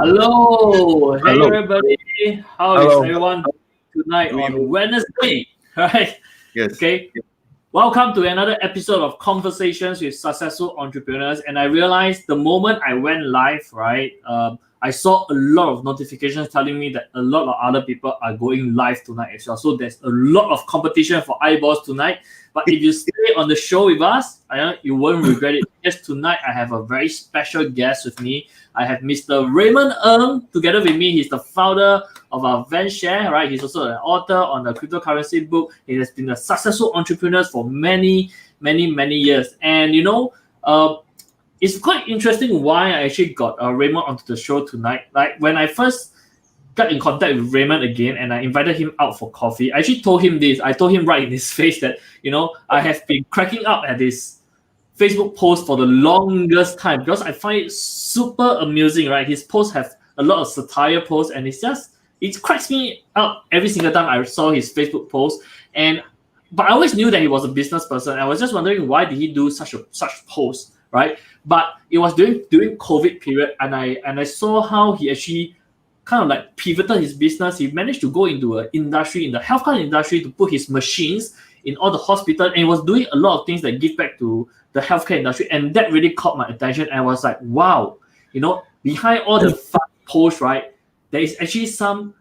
Hello, hey Hello. everybody. How is Hello. everyone tonight on Doing Wednesday? Right? yes. Okay. Welcome to another episode of Conversations with Successful Entrepreneurs. And I realized the moment I went live, right, I saw a lot of notifications telling me that a lot of other people are going live tonight as well. So there's a lot of competition for eyeballs tonight. But if you stay on the show with us, I know you won't regret it. Yes, tonight I have a very special guest with me. I have Mr. Raymond Ng together with me. He's the founder of our Venshare, right? He's also an author on the cryptocurrency book. He has been a successful entrepreneur for many, many years. And it's quite interesting why I actually got Raymond onto the show tonight. Like when I first got in contact with Raymond again and I invited him out for coffee, I actually told him this. I told him right in his face that, I have been cracking up at this Facebook post for the longest time because I find it super amusing, right? His posts have a lot of satire posts and it cracks me up every single time I saw his Facebook post. But I always knew that he was a business person. I was just wondering why did he do such post, right? But it was during COVID period and I saw how he actually kind of like pivoted his business. He managed to go into an industry, in the healthcare industry, to put his machines in all the hospitals, and he was doing a lot of things that give back to the healthcare industry, and that really caught my attention. And I was like, wow, behind all the fun posts, right, there is actually some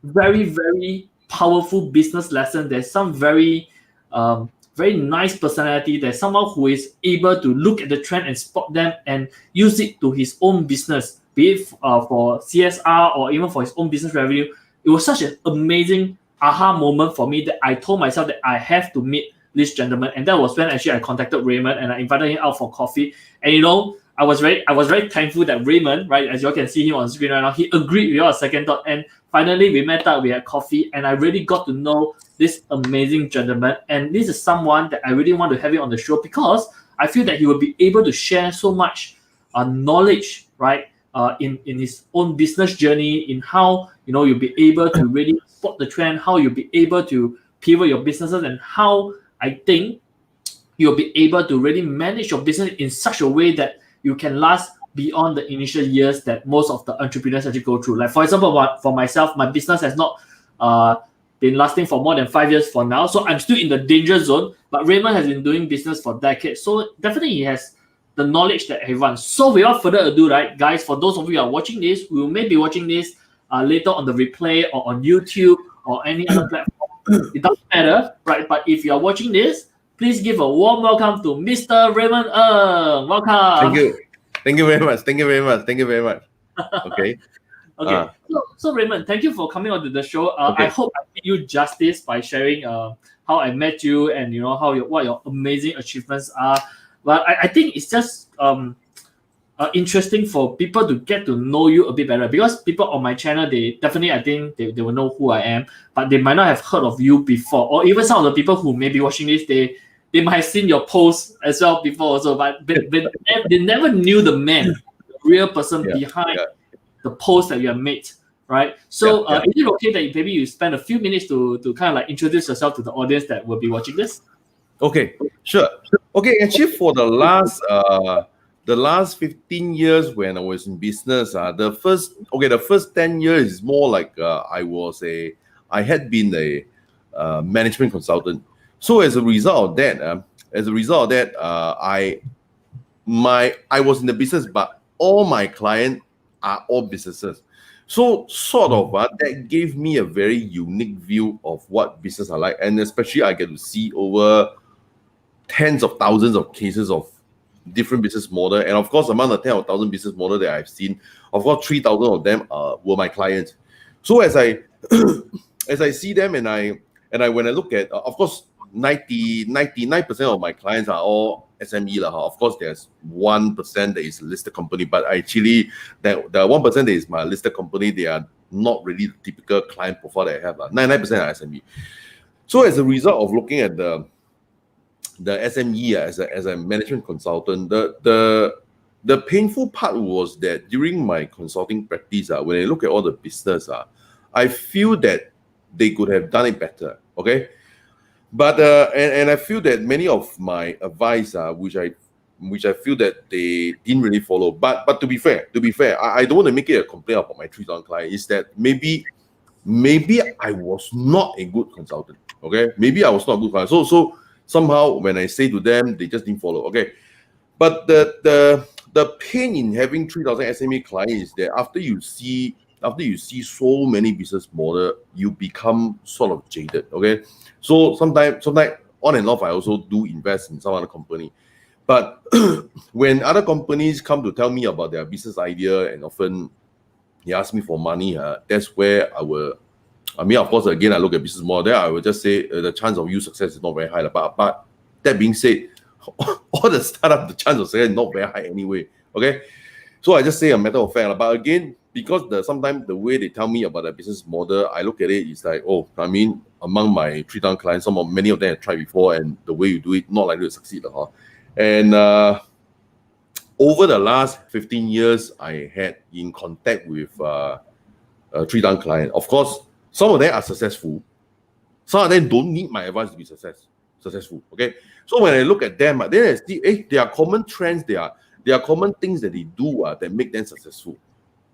very powerful business lesson. There's some very nice personality. There's someone who is able to look at the trend and spot them and use it to his own business, be it for CSR or even for his own business revenue. It was such an amazing aha moment for me that I told myself that I have to meet this gentleman. And that was when actually I contacted Raymond and I invited him out for coffee. And I was very thankful that Raymond, right, as you all can see him on screen right now, he agreed with our second thought. And finally we met up, we had coffee, and I really got to know this amazing gentleman. And this is someone that I really want to have him on the show because I feel that he will be able to share so much knowledge, right, in his own business journey, in how you'll be able to really spot the trend, how you'll be able to pivot your businesses, and how I think you'll be able to really manage your business in such a way that you can last beyond the initial years that most of the entrepreneurs actually go through. Like for example, for myself, my business has not been lasting for more than 5 years for now, so I'm still in the danger zone. But Raymond has been doing business for decades, so definitely he has the knowledge that everyone. So without further ado, right, guys, for those of you who are watching this, we will maybe watching this later on the replay or on YouTube or any other platform. It doesn't matter, right? But if you are watching this, please give a warm welcome to Mr. Raymond Ng. Welcome. Thank you. Thank you very much. Thank you very much. Thank you very much. Okay. Okay. So Raymond, thank you for coming on to the show. Okay. I hope I did you justice by sharing how I met you and what your amazing achievements are. But I think it's just interesting for people to get to know you a bit better, because people on my channel, they definitely, I think they will know who I am, but they might not have heard of you before. Or even some of the people who may be watching this, they might have seen your posts as well before also, but they never knew the man, the real person behind the post that you have made, right? So is it okay that maybe you spend a few minutes to kind of like introduce yourself to the audience that will be watching this? Okay, sure. Okay, actually for the last 15 years when I was in business, the first 10 years is more like I had been a management consultant. So as a result of that, I was in the business, but all my clients are all businesses. So sort of that gave me a very unique view of what business are like, and especially I get to see over tens of thousands of cases of different business model. And of course, among the 10,000 business model that I've seen, of course, 3,000 of them were my clients. So as I as I see them, and I when I look at, of course, 99% of my clients are all SME lah. Of course, there's 1% that is listed company, but actually the 1% that is my listed company, they are not really the typical client profile that I have. 99% are SME. So as a result of looking at the SME as a management consultant, the painful part was that during my consulting practice, when I look at all the business, I feel that they could have done it better. Okay, but and I feel that many of my advice, which I which I feel that they didn't really follow. But to be fair, I don't want to make it a complaint about my 3,000 client. Is that maybe I was not a good consultant. Okay, maybe I was not a good client. So somehow when I say to them, they just didn't follow. Okay, but the pain in having 3,000 SME clients is that after you see so many business model, you become sort of jaded. Okay, so sometimes on and off, I also do invest in some other company. But when other companies come to tell me about their business idea, and often they ask me for money, that's where I mean, of course, again, I look at business model. There, I will just say the chance of you success is not very high. But that being said, all the startup, the chance of success is not very high anyway. Okay, so I just say a matter of fact. But again, because sometimes the way they tell me about the business model, I look at it, it's like, oh, I mean, among my 3,000 clients, many of them have tried before, and the way you do it, not likely to succeed. And over the last 15 years, I had in contact with 3,000 clients. Of course, some of them are successful. Some of them don't need my advice to be successful. Okay, so when I look at them, then I see, there are common trends. There are common things that they do that make them successful.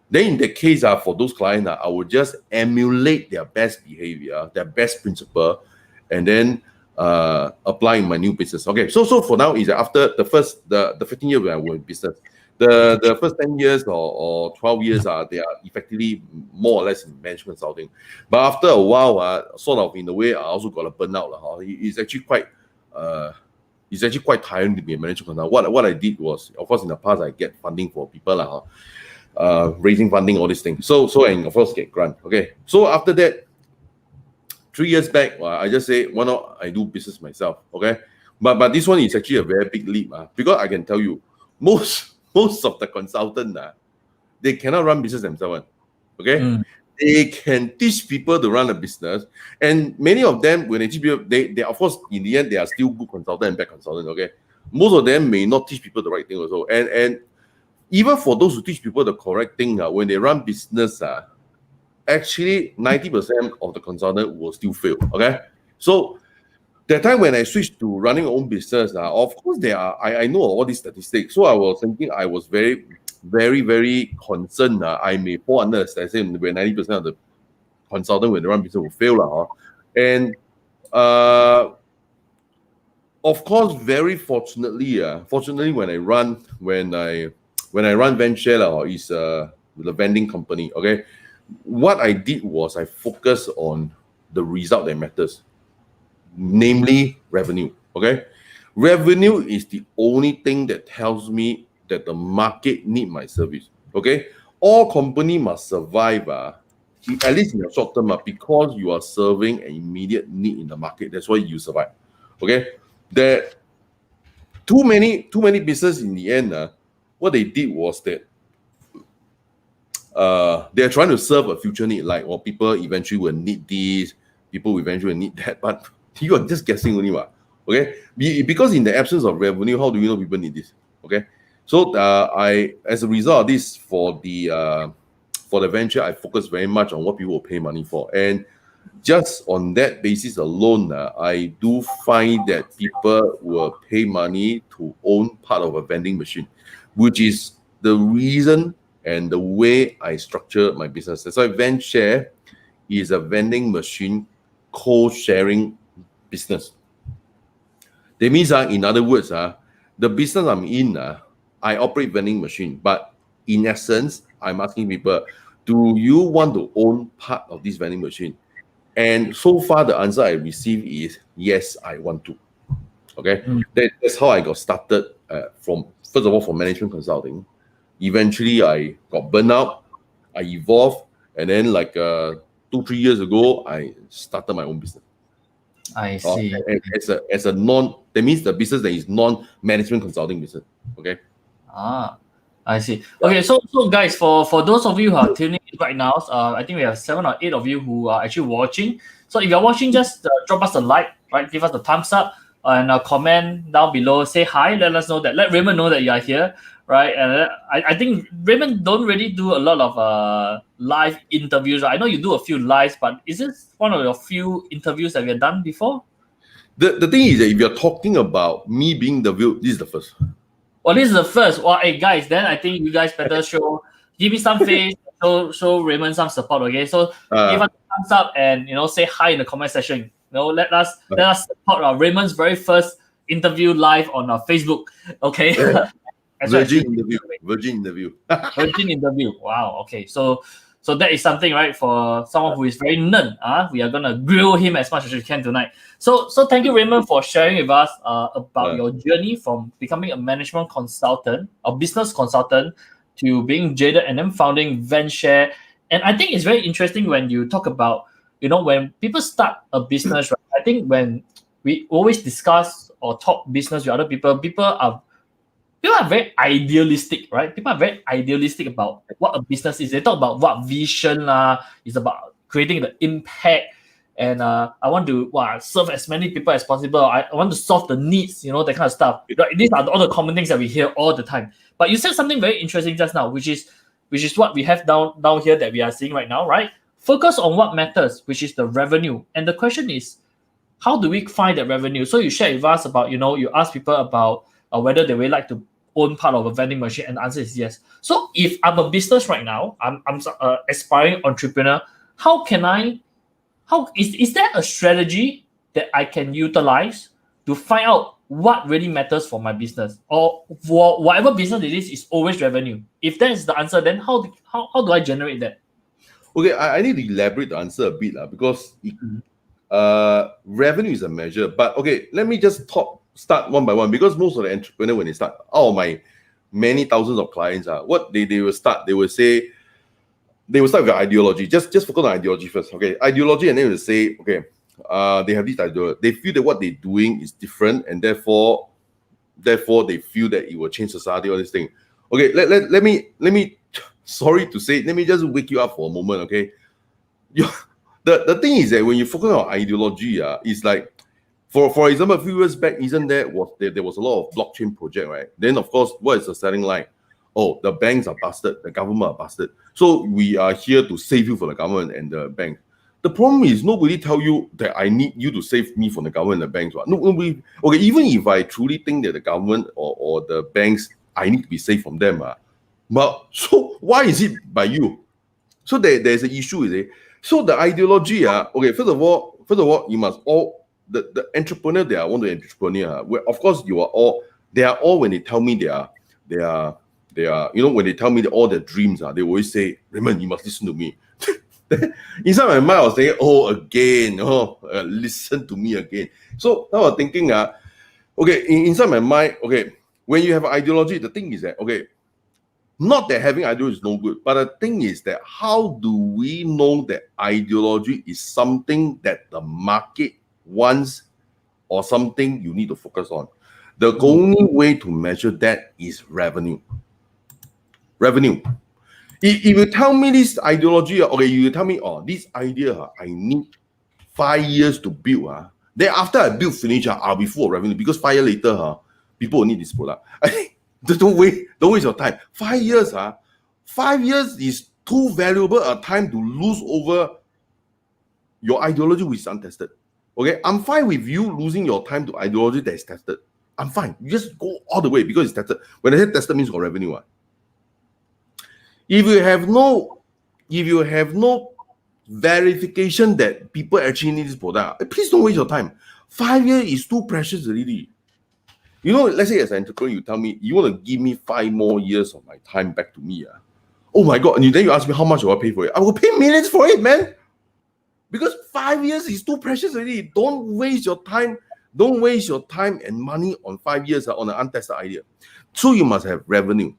Then in that case, for those clients, I will just emulate their best behavior, their best principle, and then apply in my new business. Okay, so for now is after the 15 years when I was in business, the first 10 years or 12 years they are effectively more or less in management consulting. But after a while, sort of in a way, I also got a burnout. It's actually quite tiring to be a management consultant. What I did was, of course, in the past I get funding for people raising funding, all these things. So and of course get grant. Okay, so after that, 3 years back, I just say, why not I do business myself? Okay, but this one is actually a very big leap because I can tell you, most of the consultants they cannot run business themselves. Okay, they can teach people to run a business, and many of them, when they teach people, they of course in the end they are still good consultant and bad consultant. Okay, most of them may not teach people the right thing also, and even for those who teach people the correct thing, when they run business, actually 90% of the consultant will still fail. Okay, so that time when I switched to running my own business, of course I know all these statistics. So I was thinking, I was very, very, very concerned. I may fall under, as I said, where 90% of the consultant when they run business will fail. And of course, very fortunately, when I run venture is the vending company. Okay, what I did was I focused on the result that matters, namely revenue. Okay, revenue is the only thing that tells me that the market need my service. Okay, all company must survive, at least in the short term, because you are serving an immediate need in the market. That's why you survive. Okay, there too many business in the end. What they did was that they're trying to serve a future need, like, well, people eventually will need this, people eventually will need that, but you are just guessing only. Okay, because in the absence of revenue, how do you know people need this? Okay, so I, as a result of this, for the venture, I focus very much on what people will pay money for, and just on that basis alone, I do find that people will pay money to own part of a vending machine, which is the reason and the way I structure my business. That's why VenShare is a vending machine co-sharing business. That means, in other words, the business I'm in, I operate vending machine, but in essence, I'm asking people, do you want to own part of this vending machine? And so far, the answer I received is yes, I want to. Okay, that's how I got started. From first of all, for management consulting. Eventually, I got burnt out. I evolved, and then 2-3 years ago, I started my own business. I see. As a that means the business that is non-management consulting business. Okay. I see. Okay, so guys, for those of you who are tuning in right now, I think we have 7 or 8 of you who are actually watching. So if you're watching, just drop us a like, right? Give us a thumbs up and a comment down below. Say hi. Let us know that. Let Raymond know that you are here, right? And I think Raymond don't really do a lot of live interviews. I know you do a few lives, but is this one of your few interviews that you've done before? The thing is that if you're talking about me being the view, this is the first. Well, this is the first. Well, hey guys, then I think you guys better give me some face, show Raymond some support. Okay, so give us a thumbs up and say hi in the comment section. Let us support Raymond's very first interview live on Facebook. Okay. Virgin interview. Virgin interview. Wow. Okay. So that is something, right? For someone who is very nen, we are gonna grill him as much as we can tonight. So thank you, Raymond, for sharing with us about your journey from becoming a management consultant, a business consultant, to being jaded and then founding VenShare. And I think it's very interesting when you talk about, when people start a business, right? I think when we always discuss or talk business with other people, people are very idealistic, right? People are very idealistic about what a business is. They talk about what vision is about, creating the impact. And I want to serve as many people as possible. I want to solve the needs, that kind of stuff. These are all the common things that we hear all the time. But you said something very interesting just now, which is what we have down here that we are seeing right now, right? Focus on what matters, which is the revenue. And the question is, how do we find that revenue? So you shared with us about, you ask people about whether they would like to own part of a vending machine, and the answer is yes. So if I'm a business right now, I'm aspiring entrepreneur, is there a strategy that I can utilize to find out what really matters for my business, or for whatever business it is always revenue? If that is the answer, then how do I generate that? Okay, I need to elaborate the answer a bit because revenue is a measure. But okay, let me just start one by one, because most of the entrepreneurs, when they start, my many thousands of clients what they will start, they will start with ideology. Just focus on ideology first. Okay, ideology, and then they will say, okay, they have this ideology. They feel that what they're doing is different, and therefore they feel that it will change society, all this thing. Okay, let me sorry to say, let me just wake you up for a moment. Okay, the thing is that when you focus on ideology, it's like, for example, a few years back, there was a lot of blockchain project, right? Then of course, what is the selling line? Oh, the banks are busted, the government are busted. So we are here to save you from the government and the bank. The problem is nobody tell you that I need you to save me from the government and the banks. Nobody. Okay, even if I truly think that the government or the banks, I need to be saved from them. But so why is it by you? So there's an issue, is it? So the ideology, okay, first of all, you must all the entrepreneur, they are one of the entrepreneur. Where of course they are all, when they tell me they are when they tell me all their dreams, they always say, Raymond, you must listen to me. Inside my mind, I was saying, listen to me again. So I was thinking, okay, inside my mind, okay, when you have an ideology, the thing is that, okay, not that having ideology is no good, but the thing is that how do we know that ideology is something that the market wants or something you need to focus on? The only way to measure that is revenue. If you tell me this ideology, okay, you tell me, this idea, I need 5 years to build. Then after I build finish, I'll be full of revenue, because 5 years later, people will need this product. Don't waste your time. 5 years, 5 years is too valuable a time to lose over your ideology which is untested. Okay, I'm fine with you losing your time to ideology that is tested. I'm fine. You just go all the way because it's tested. When I say tested, means got revenue. If you have no verification that people actually need this product, please don't waste your time. 5 years is too precious already. Let's say as an entrepreneur, you tell me you want to give me 5 more years of my time back to me. Oh my God. And then you ask me how much do I pay for it? I will pay millions for it, man. Because 5 years is too precious already. Don't waste your time. Don't waste your time and money on 5 years on an untested idea. So you must have revenue.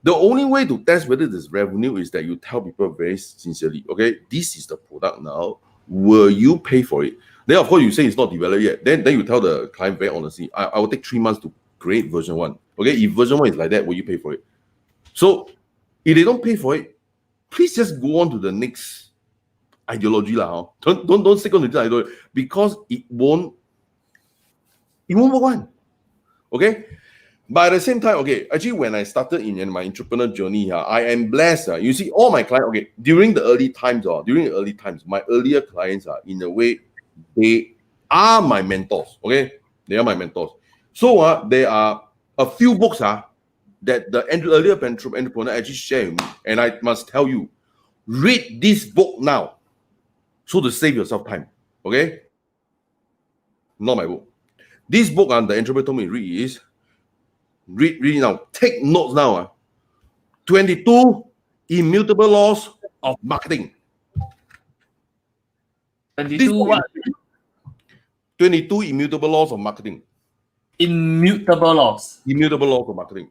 The only way to test whether there's revenue is that you tell people very sincerely, okay, this is the product now. Will you pay for it? Then of course you say it's not developed yet. Then you tell the client very honestly, I will take 3 months to create version 1. Okay, if version 1 is like that, will you pay for it? So if they don't pay for it, please just go on to the next ideology lah. Don't stick on to this ideology, because it won't work one. Okay. But at the same time, okay, actually when I started in my entrepreneur journey, I am blessed. You see, all my clients, okay, during the early times, my earlier clients in a way, they are my mentors. Okay, they are my mentors. So there are a few books that the earlier entrepreneur actually shared with me, and I must tell you, read this book now, so to save yourself time. Okay, not my book. This book the entrepreneur told me to read is read now. Take notes now. 22 immutable laws of marketing. 22 what? 22 immutable laws of marketing. Immutable laws. Immutable laws of marketing.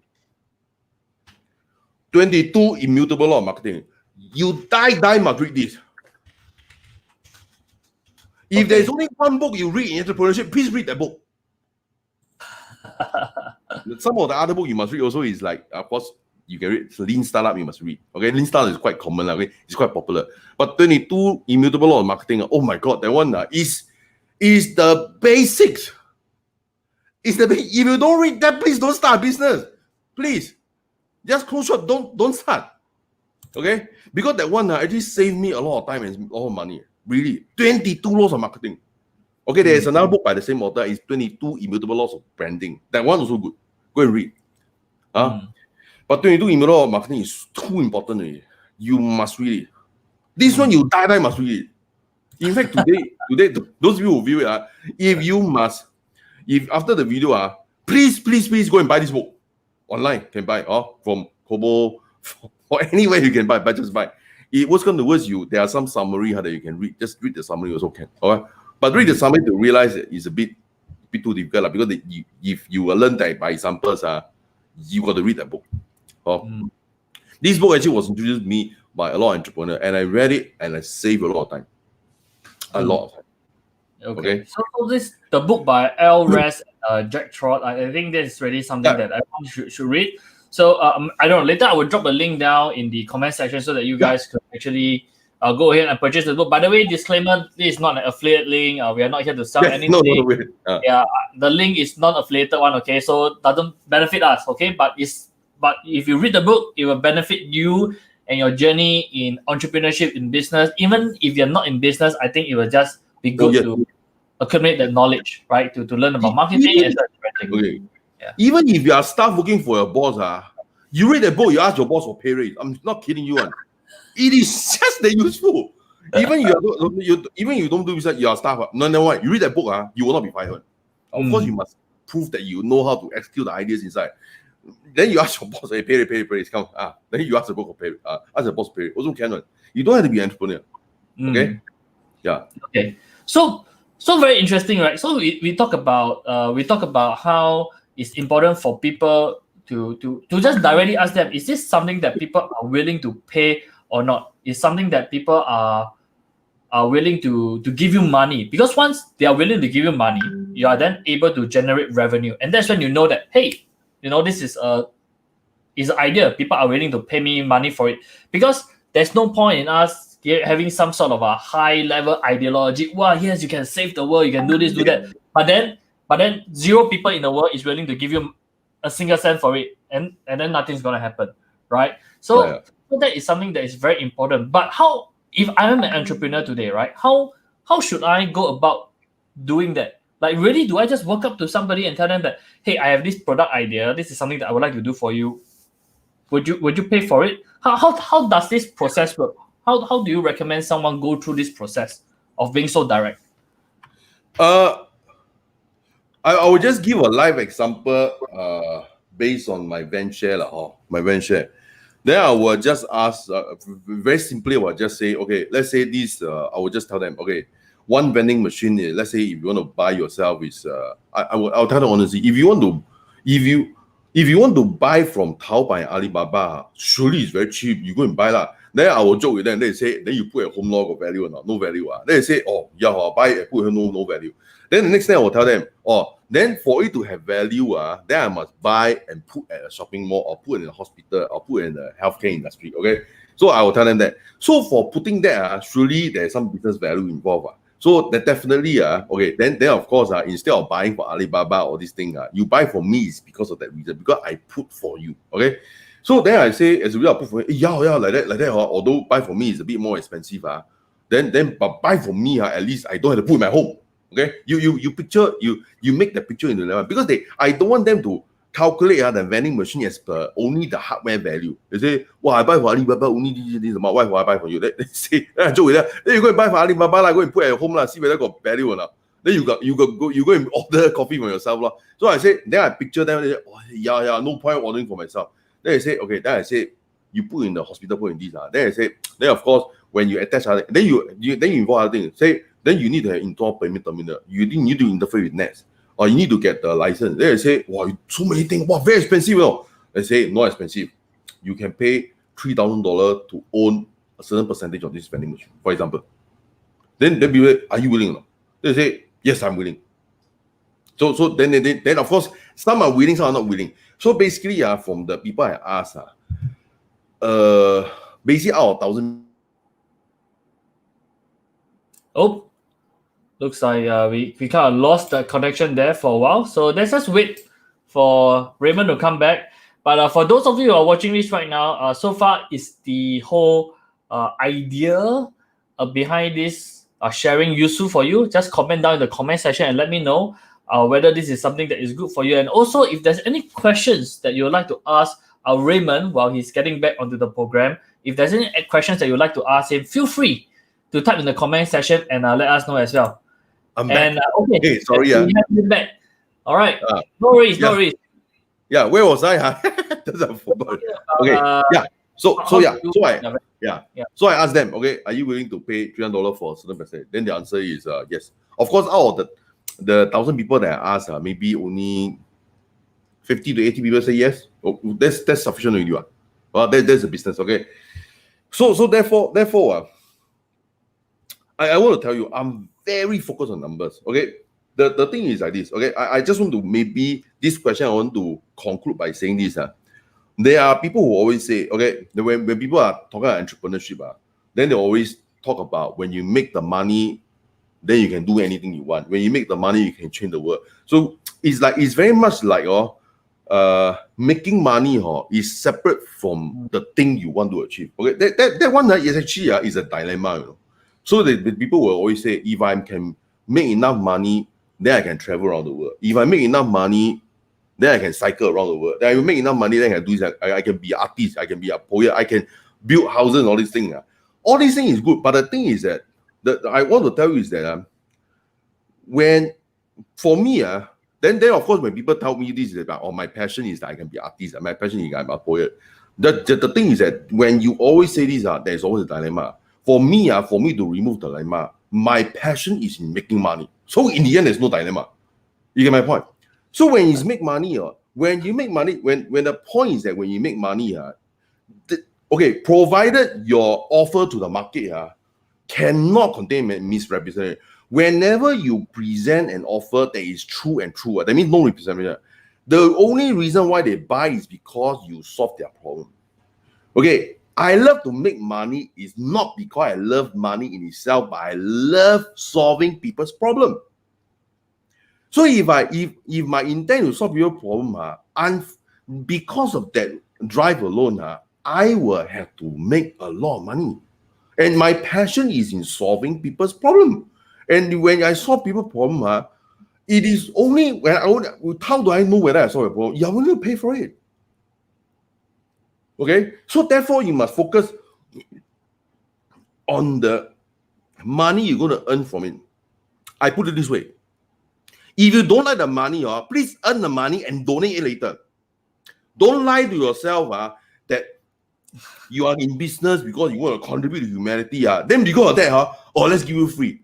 22 immutable laws of marketing. You die must read this. If there's only one book you read in entrepreneurship, please read that book. Some of the other book you must read also is like, of course, you can read Lean Startup, you must read. Okay, Lean Startup is quite common, okay? It's quite popular. But 22 immutable laws of marketing, oh my God, that one is the basics. If you don't read that, please don't start a business. Please. Just close shop, don't start. Okay? Because that one actually saved me a lot of time and a lot of money. Really. 22 laws of marketing. Okay, there's another book by the same author, is 22 immutable laws of branding. That one also good. Go and read. But 22 immutable laws of marketing is too important already. You must read it. This one you die must read it. In fact, today, those of you who view it, if after the video, please go and buy this book. Online, can buy from Kobo, or anywhere you can buy, but just buy. What's going to work you? There are some summary that you can read. Just read the summary also can. All right, but read the summary to realize that it's a bit too difficult because if you learn that by examples, you got to read that book. This book actually was introduced to me by a lot of entrepreneurs, and I read it and I saved a lot of time. A lot of time. Okay. So the book by Al Raz, Jack Trott, I think that's really something that everyone should read. So I don't know. Later I will drop a link down in the comment section so that you guys could actually go ahead and purchase the book. By the way, disclaimer: this is not an affiliate link. We are not here to sell anything. No. The link is not affiliated one. Okay, so it doesn't benefit us. Okay, but if you read the book, it will benefit you and your journey in entrepreneurship, in business. Even if you're not in business, I think it will just be good to accumulate that knowledge, right? To learn about marketing and such. Okay. Yeah. Even if you are staff working for your boss, you read the book, you ask your boss for pay raise. I'm not kidding you. It is just that useful. Even you don't do business, you are staff. No, you read that book, you will not be fired. Of course, you must prove that you know how to execute the ideas inside. Then you ask your boss, hey, pay raise, come. Then you ask the boss for pay, ask the boss pay. Also can. You don't have to be an entrepreneur. Okay. Yeah. Okay. So very interesting, right? So we talk about how it's important for people to just directly ask them, is this something that people are willing to pay or not? Is something that people are willing to give you money? Because once they are willing to give you money, you are then able to generate revenue, and that's when you know that, hey, this is an idea. People are willing to pay me money for it, because there's no point in us having some sort of a high level ideology. Wow, yes, you can save the world, you can do this, do that. But then 0 people in the world is willing to give you a single cent for it, and then nothing's gonna happen, right? So that is something that is very important. But how, if I'm an entrepreneur today, right? How should I go about doing that? Like, really, do I just walk up to somebody and tell them that, hey, I have this product idea, this is something that I would like to do for you. Would you pay for it? How does this process work? How do you recommend someone go through this process of being so direct? I will just give a live example based on my venture. Then I will just ask, very simply, I will just say, okay, let's say this, I will just tell them, okay, one vending machine, let's say if you want to buy yourself is, I'll tell them honestly, if you want to buy from Taobao and Alibaba, surely it's very cheap, you go and buy that. Then I will joke with them. They say, then you put a home log of value or not? No value. They say, oh, yeah, I'll buy it, put no value. Then the next thing I will tell them, then for it to have value, then I must buy and put at a shopping mall, or put in a hospital, or put in the healthcare industry. Okay, so I will tell them that. So for putting that, surely there's some business value involved. So that definitely, okay, then of course, instead of buying for Alibaba or this thing, you buy for me is because of that reason, because I put for you. Okay. So then I say, as a result, put for me, like that. Although buy for me is a bit more expensive, but buy for me, at least I don't have to put in my home. Okay, you picture, you make the picture into them, because I don't want them to calculate the vending machine as per only the hardware value. They say, well, I buy for Alibaba only this amount. Why would I buy for you? They say, I joke with that. Then you go and buy for Alibaba, like, go and put at home, see whether got value or not. Then you go and order coffee for yourself. So I say, then I picture them, they say, oh, yeah, no point ordering for myself. Then I say, okay, then I say, you put in the hospital, put in this. Then I say, then of course, when you attach other, then you involve other things. Say, then you need to have indoor payment terminal. You need to interface with nets. Or you need to get the license. Then I say, wow, so many things. Wow, very expensive. They say, not expensive. You can pay $3,000 to own a certain percentage of this vending machine, for example. Then people say, are you willing or not? They say, yes, I'm willing. So then of course, some are willing, some are not willing. So basically, from the people I asked, basically out of 1,000. Oh, looks like we kind of lost the connection there for a while. So let's just wait for Raymond to come back. But for those of you who are watching this right now, so far is the whole idea behind this sharing useful for you? Just comment down in the comment section and let me know whether this is something that is good for you. And also, if there's any questions that you would like to ask Raymond while he's getting back onto the program, if there's any questions that you would like to ask him, feel free to type in the comment section and let us know as well. I'm back. Okay, hey, sorry. Back. All right. No worries. Yeah, where was I? That's I forgot. Okay. So I asked them, okay, are you willing to pay $300 for a certain percent? Then the answer is yes. Of course, out of the 1,000 people that I asked, maybe only 50 to 80 people say yes. Oh, that's sufficient to you. Well, that's a business, okay. So therefore, I want to tell you, I'm very focused on numbers. Okay. The thing is like this. Okay. I just want to maybe this question I want to conclude by saying this. There are people who always say, okay, when people are talking about entrepreneurship, then they always talk about when you make the money, then you can do anything you want. When you make the money, you can change the world. So it's very much like making money is separate from the thing you want to achieve. Okay, that one is actually is a dilemma. So the people will always say, if I can make enough money, then I can travel around the world. If I make enough money, then I can cycle around the world. Then I will make enough money, then I can do this. I can be an artist, I can be a poet, I can build houses and all these things. All these things is good, but the thing is that I want to tell you is that when for me, then of course when people tell me this is about my passion is that I can be an artist, my passion is I'm a poet. The thing is that when you always say this, there's always a dilemma. For me to remove the dilemma, my passion is in making money. So in the end, there's no dilemma. You get my point? So when you make money, when the point is that when you make money, okay, provided your offer to the market cannot contain misrepresentation. Whenever you present an offer that is true, that means no representation. The only reason why they buy is because you solve their problem. Okay, I love to make money is not because I love money in itself, but I love solving people's problem. So if my intent to solve your problem, and because of that drive alone, I will have to make a lot of money. And my passion is in solving people's problem. And when I solve people's problem, it is only when how do I know whether I solve a problem? You're willing to pay for it. Okay, so therefore you must focus on the money you're going to earn from it. I put it this way. If you don't like the money, please earn the money and donate it later. Don't lie to yourself that you are in business because you want to contribute to humanity. Then because of that, let's give you free.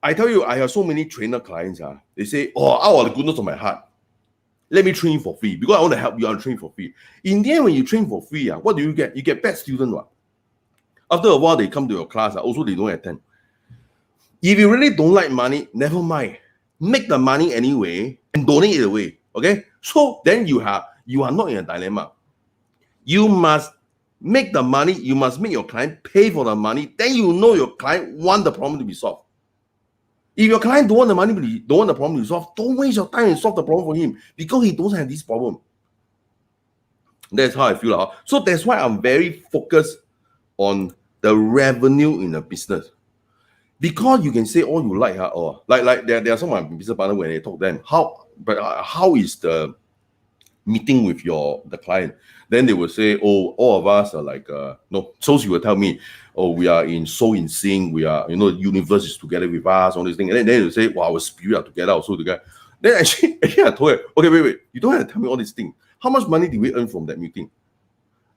I tell you, I have so many trainer clients. They say, out of the goodness of my heart, let me train you for free because I want to help you. I'll train for free. In the end, when you train for free, what do you get? You get bad students. After a while, they come to your class. Also, they don't attend. If you really don't like money, never mind. Make the money anyway and donate it away. Okay? So then you are not in a dilemma. You must make the money. You must make your client pay for the money. Then you know your client want the problem to be solved. If your client don't want the money, don't want the problem to solve, don't waste your time and solve the problem for him because he doesn't have this problem. That's how I feel. So that's why I'm very focused on the revenue in the business. Because you can say all you like, like there are some of my business partners when they talk to them, how is the meeting with the client, then they will say, oh, all of us are like no. So she will tell me, oh, we are so in sync. We are, the universe is together with us. All these things, and then they will say, wow, our spirit are together also together. Then actually I told her, okay, wait, you don't have to tell me all these things. How much money did we earn from that meeting?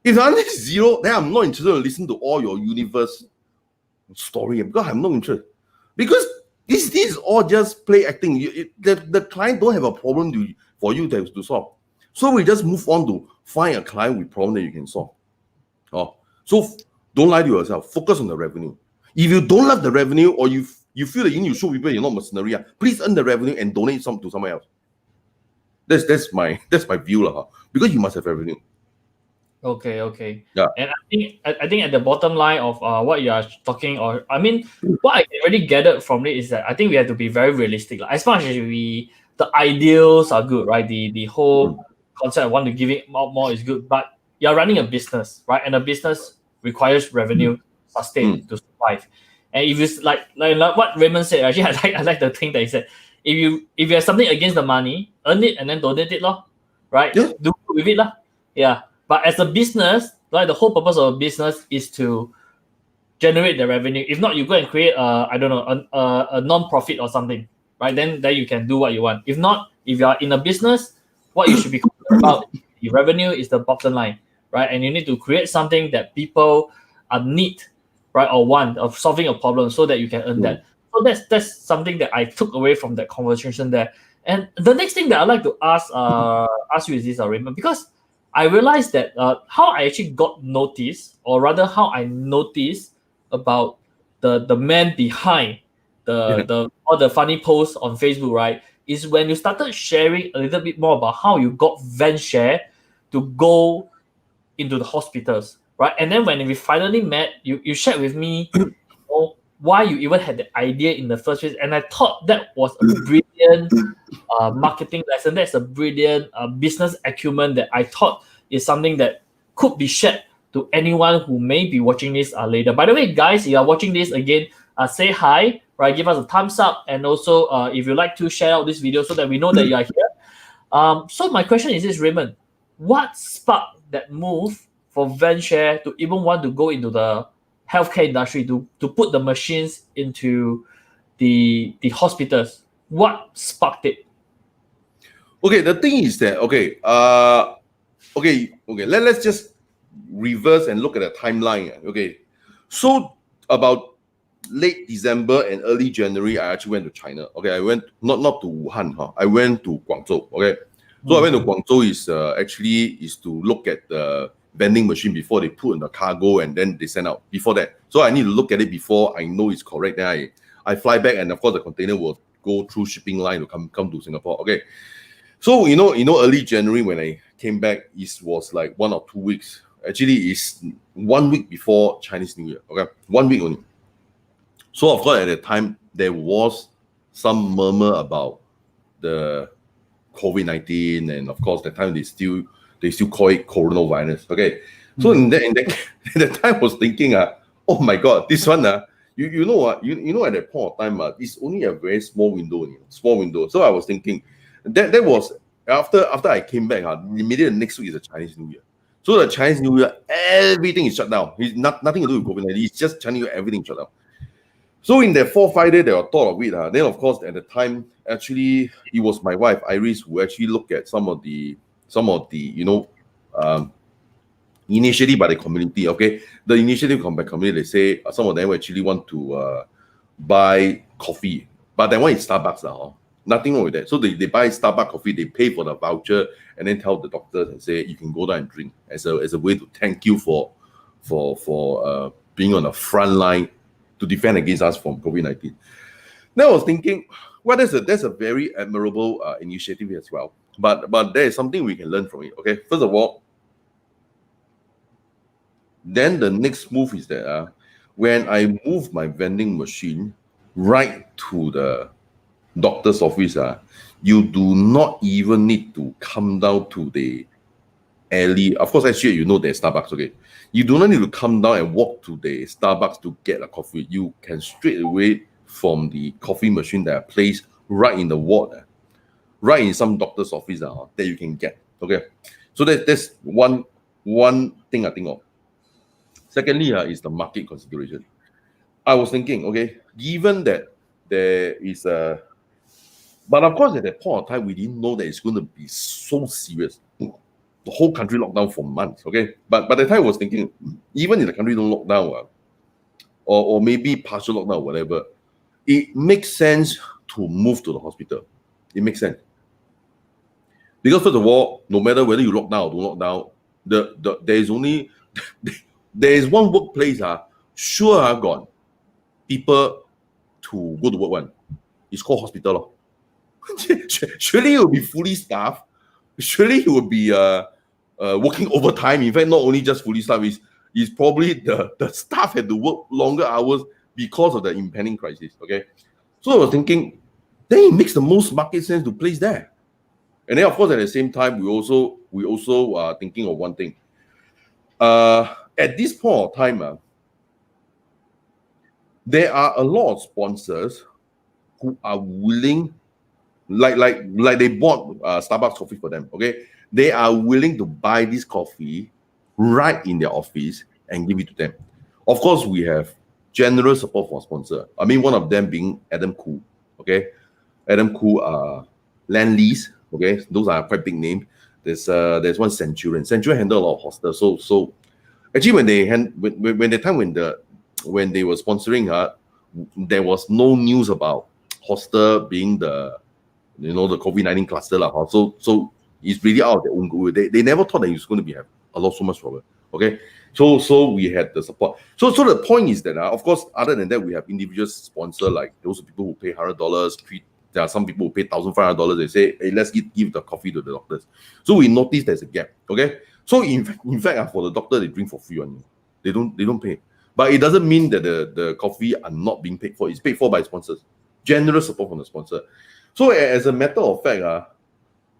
If the answer is zero, then I'm not interested in listening to all your universe story because I'm not interested. Because this is all just play acting. The client don't have a problem for you to solve. So we just move on to find a client with problem that you can solve. So don't lie to yourself. Focus on the revenue. If you don't love the revenue, or you feel that you need to show people you're not mercenary, please earn the revenue and donate some to somewhere else. That's my view, because you must have revenue. Okay. Yeah. And I think at the bottom line of what you are talking, or I mean, what I already gathered from it is that I think we have to be very realistic. As much as the ideals are good, right? The whole concept of want to give it more is good, but you're running a business, right? And a business requires revenue, sustain to survive. And if it's like what Raymond said, actually I like the thing that he said. If you have something against the money, earn it and then donate it, right? Yeah. Do with it, yeah. But as a business, right, the whole purpose of a business is to generate the revenue. If not, you go and create a non-profit or something, right? Then you can do what you want. If not, if you are in a business, what you should be concerned about, the revenue is the bottom line, right? And you need to create something that people need, right, or want, of solving a problem, so that you can earn that. So that's something that I took away from that conversation there. And the next thing that I'd like to ask you is this, Raymond, because I realized that how I actually got noticed, or rather how I noticed about the man behind all the funny posts on Facebook, right, is when you started sharing a little bit more about how you got VenShare to go into the hospitals, right? And then when we finally met, you shared with me why you even had the idea in the first place, and I thought that was a brilliant marketing lesson. That's a brilliant business acumen that I thought is something that could be shared to anyone who may be watching this later. By the way, guys, if you are watching this again, say hi, right? Give us a thumbs up, and also if you like to share out this video so that we know that you are here. So my question is this, Raymond, what sparked that move for VenShare to even want to go into the healthcare industry, to put the machines into the hospitals? What sparked it? Okay, the thing is that let's just reverse and look at the timeline. Okay, so about late December and early January, I actually went to China. Okay, I went not to Wuhan, I went to Guangzhou. Okay, so I went to Guangzhou is to look at the vending machine before they put in the cargo and then they send out. Before that, so I need to look at it before I know it's correct. Then I fly back, and of course the container will go through shipping line to come to Singapore. Okay, so early January when I came back, it was like 1 or 2 weeks. Actually, it's 1 week before Chinese New Year. Okay, 1 week only. So of course at the time there was some murmur about the COVID-19, and of course at the time they still call it coronavirus. Okay, so in that time I was thinking, oh my God, this one you know what, you know at that point of time it's only a very small window. So I was thinking that was after I came back, immediately next week is the Chinese New Year. So the Chinese New Year, everything is shut down. It's nothing to do with COVID-19. It's just Chinese New Year, everything shut down. So in that 4 or 5 days, there were thought of it. Then of course at the time, actually, it was my wife Iris who actually looked at some of the initiative by the community. Okay, the initiative by community, they say some of them actually want to buy coffee, but that one is Starbucks now. Nothing wrong with that. So they buy Starbucks coffee, they pay for the voucher, and then tell the doctors and say you can go down and drink as a way to thank you for being on the front line to defend against us from COVID-19. Then I was thinking, well, that's a very admirable initiative as well. But there is something we can learn from it. Okay, first of all, then the next move is that when I move my vending machine right to the doctor's office, you do not even need to come down to the alley. Of course, actually, there's Starbucks. Okay, you do not need to come down and walk to the Starbucks to get a coffee. You can straight away from the coffee machine that are placed right in the ward, right in some doctor's office that you can get. Okay, so that's one thing I think of. Secondly, is the market consideration. I was thinking, okay, given that there is a, but of course at that point of time we didn't know that it's going to be so serious. The whole country locked down for months. Okay, but by the time I was thinking, even if the country don't lock down, or maybe partial lockdown, or whatever, it makes sense to move to the hospital. It makes sense. Because first of all, no matter whether you lock down or don't lock down, there is only there is one workplace sure got people to go to work one. It's called hospital. Surely it will be fully staffed. Surely it will be working overtime. In fact, not only just fully staffed, is probably the staff had to work longer hours because of the impending crisis. Okay, so I was thinking, then it makes the most market sense to place there. And then, of course, at the same time, we also are thinking of one thing. At this point of time, there are a lot of sponsors who are willing, like they bought Starbucks coffee for them. Okay, they are willing to buy this coffee right in their office and give it to them. Of course, we have general support for sponsor. I mean, one of them being Adam Khoo. Okay, Adam Khoo, Land Lease. Okay, those are quite big names. There's one Centurion. Centurion handle a lot of hostels. So actually, when they were sponsoring, there was no news about hostel being the COVID-19 cluster So it's really out of their own goodwill. They never thought that it's going to have so much problem. Okay, so we had the support. So the point is that of course, other than that, we have individual sponsor, like those people who pay $100. There are some people who pay $1,500. They say, hey, let's give the coffee to the doctors. So we noticed there's a gap. Okay, so in fact, for the doctor, they drink for free on you. They don't pay. But it doesn't mean that the coffee are not being paid for. It's paid for by sponsors. General support from the sponsor. So as a matter of fact,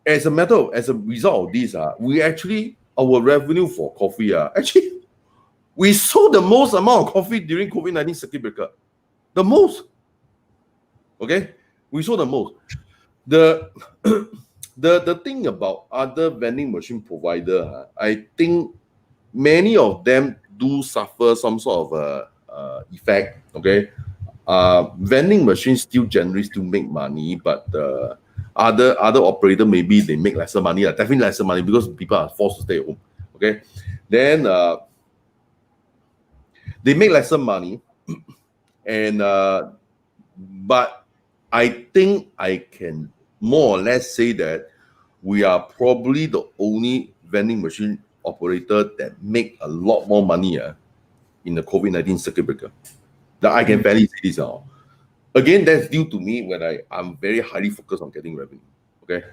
as a result of this, we actually, our revenue for coffee, actually, we sold the most amount of coffee during COVID-19 circuit breaker. The most. Okay? We sold the most. The thing about other vending machine provider, I think many of them do suffer some sort of effect. Okay, vending machines generally make money, but other operator maybe they make lesser money. Definitely lesser money because people are forced to stay at home. Okay, then they make lesser money, and but I think I can more or less say that we are probably the only vending machine operator that make a lot more money in the COVID-19 circuit breaker. That I can fairly say this. Again, that's due to me when I'm very highly focused on getting revenue. Okay.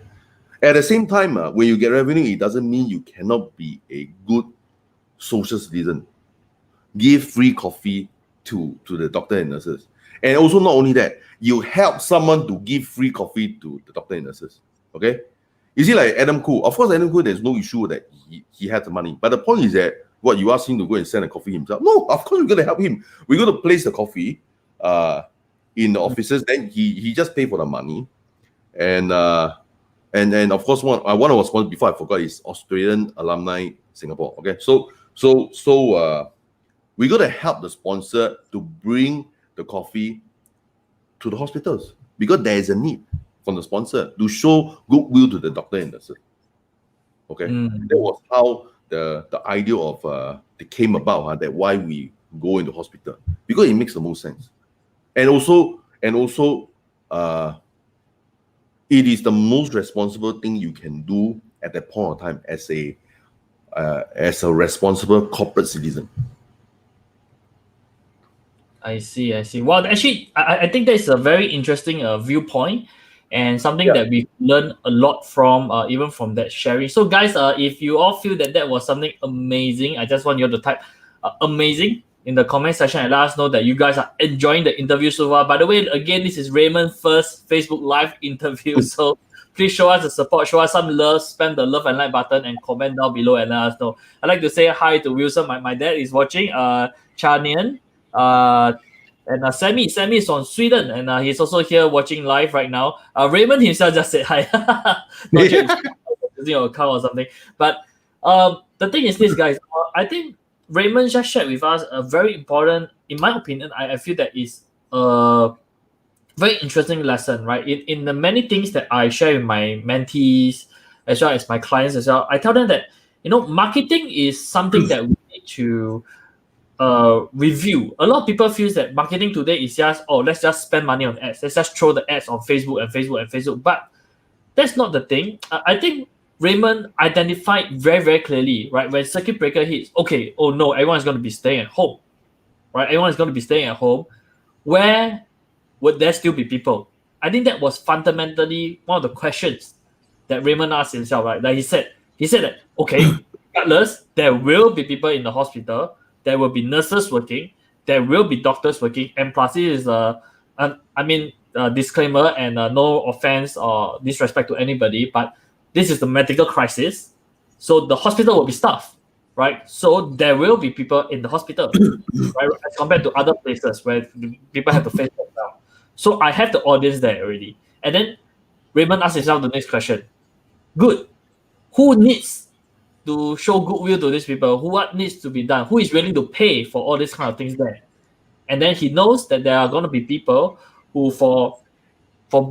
At the same time, when you get revenue, it doesn't mean you cannot be a good social citizen. Give free coffee to the doctor and nurses. And also not only that, you help someone to give free coffee to the doctor and nurses. Okay? You see, like Adam Khoo. Of course, Adam Khoo, there's no issue that he had the money. But the point is that what you ask him to go and send a coffee himself. No, of course we're gonna help him. We're gonna place the coffee in the offices. Then he just pay for the money. And of course one of our sponsors, before I forgot, is Australian Alumni Singapore. Okay, so we're gonna help the sponsor to bring the coffee to the hospitals because there is a need from the sponsor to show goodwill to the doctor and nurses. Okay, that was how the idea of it came about. That why we go into hospital because it makes the most sense, and also it is the most responsible thing you can do at that point of time as a responsible corporate citizen. I see. Well, actually, I think that's a very interesting viewpoint and something that we've learned a lot from, even from that sharing. So, guys, if you all feel that was something amazing, I just want you all to type amazing in the comment section and let us know that you guys are enjoying the interview so far. By the way, again, this is Raymond's first Facebook Live interview. So please show us the support, show us some love, spam the love and like button and comment down below and let us know. I'd like to say hi to Wilson. My dad is watching. Chanian. And Sammy is on Sweden, and he's also here watching live right now. Raymond himself just said hi. using your account or something. But the thing is this, guys. I think Raymond just shared with us a very important, in my opinion, I feel that is a very interesting lesson, right? In the many things that I share with my mentees as well as my clients as well, I tell them that marketing is something that we need to review. A lot of people feel that marketing today is just, let's just spend money on ads. Let's just throw the ads on Facebook and Facebook and Facebook. But that's not the thing. I think Raymond identified very, very clearly, right? When circuit breaker hits, okay, oh no, everyone's going to be staying at home, right? Everyone's going to be staying at home. Where would there still be people? I think that was fundamentally one of the questions that Raymond asked himself, right? Like he said that, okay, regardless, there will be people in the hospital, there will be nurses working, there will be doctors working, and plus this is disclaimer and no offense or disrespect to anybody, but this is the medical crisis, so the hospital will be staffed, right? So there will be people in the hospital, right? As compared to other places where people have to face lockdown. So I have the audience there already. And then Raymond asked himself the next question. Good. Who needs to show goodwill to these people? What needs to be done? Who is willing to pay for all these kind of things there? And then he knows that there are going to be people who for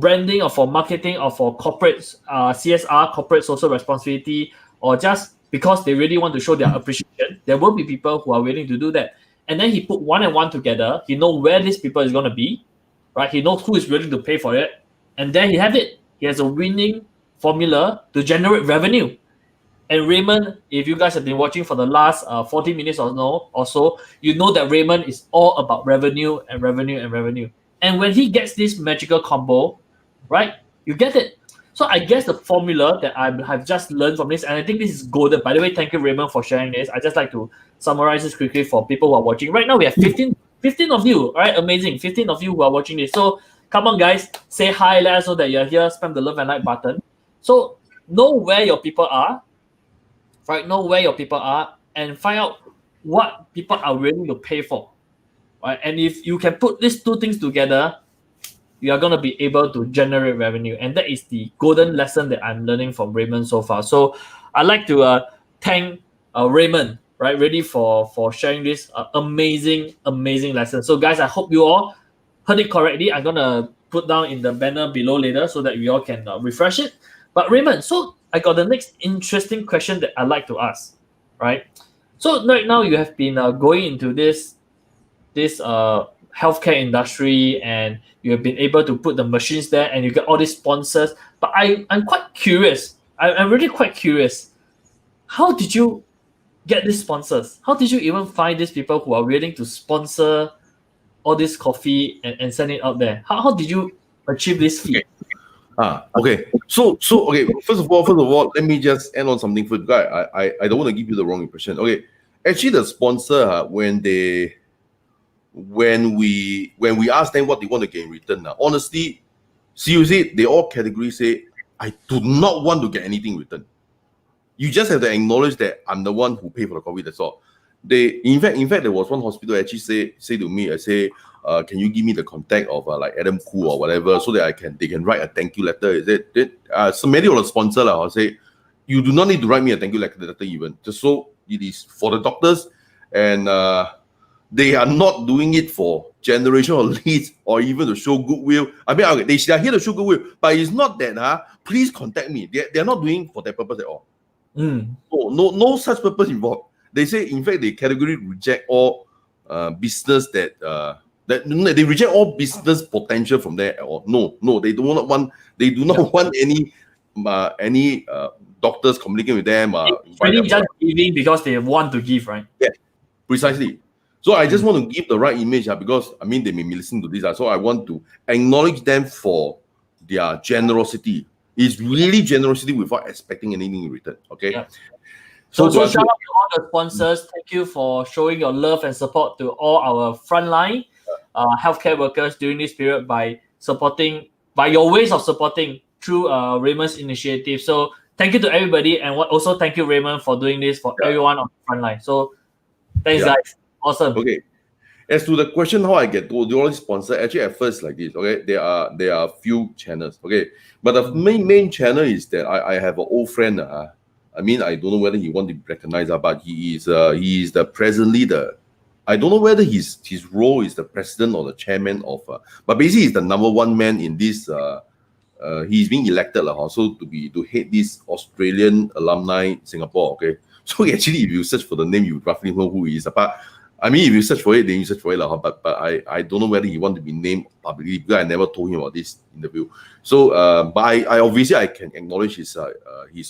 branding or for marketing or for corporate CSR, corporate social responsibility, or just because they really want to show their appreciation, there will be people who are willing to do that. And then he put one and one together. He knows where these people is going to be, right? He knows who is willing to pay for it. And then he have it. He has a winning formula to generate revenue. And Raymond, if you guys have been watching for the last 40 minutes or so, you know that Raymond is all about revenue and revenue and revenue. And when he gets this magical combo, right, you get it. So I guess the formula that I have just learned from this, and I think this is golden. By the way, thank you, Raymond, for sharing this. I just like to summarize this quickly for people who are watching. Right now, we have 15 of you, right? Amazing. 15 of you who are watching this. So come on, guys, say hi, let us know that you're here, spam the love and like button. So know where your people are, right? Know where your people are and find out what people are willing to pay for, right? And if you can put these two things together, you are going to be able to generate revenue. And that is the golden lesson that I'm learning from Raymond so far. So I'd like to thank Raymond, right, really for sharing this amazing lesson. So guys, I hope you all heard it correctly. I'm going to put down in the banner below later so that we all can refresh it. But Raymond, so I got the next interesting question that I'd like to ask, right? So right now you have been going into this healthcare industry, and you have been able to put the machines there, and you get all these sponsors. But I'm quite curious. I'm really quite curious. How did you get these sponsors? How did you even find these people who are willing to sponsor all this coffee and send it out there? How did you achieve this feat? Okay. So okay. First of all, let me just add on something for the guy. I don't want to give you the wrong impression. Okay, actually, the sponsor when we ask them what they want to get in return, honestly, seriously, they all category say, I do not want to get anything in return. You just have to acknowledge that I'm the one who paid for the coffee. That's all. In fact, there was one hospital actually say to me, I say, can you give me the contact of like Adam Khoo or whatever, so that they can write a thank you letter? Is it so many of the sponsor I'll say, you do not need to write me a thank you letter even, just so it is for the doctors, and they are not doing it for generational leads or even to show goodwill. I mean, okay, they are here to show goodwill, but it's not that please contact me. They're not doing for that purpose at all. No such purpose involved. They say, in fact, they categorically reject all business that they reject all business potential from there. Or no, they do not want any doctors communicating with them. Really just giving because they want to give, right? Yeah, precisely. So I just want to give the right image because I mean they may be listening to this. So I want to acknowledge them for their generosity. It's really generosity without expecting anything in return. Okay. Yeah. So shout out to all the sponsors. Thank you for showing your love and support to all our frontline healthcare workers during this period by your ways of supporting through Raymond's initiative. So thank you to everybody, and also thank you, Raymond, for doing this for everyone on the frontline. So thanks, guys. Awesome. Okay. As to the question how I get to do all this sponsor, actually at first like this, okay, there are few channels, okay, but the main channel is that I have an old friend. I mean, I don't know whether he want to be recognized, but he is the presently the, I don't know whether his role is the president or the chairman of, but basically he's the number one man in this. He's being elected so to head this Australian alumni Singapore. Okay, so actually if you search for the name, you roughly know who he is. But I mean, if you search for it, then you search for it but I don't know whether he want to be named publicly because I never told him about this interview. So but I obviously I can acknowledge his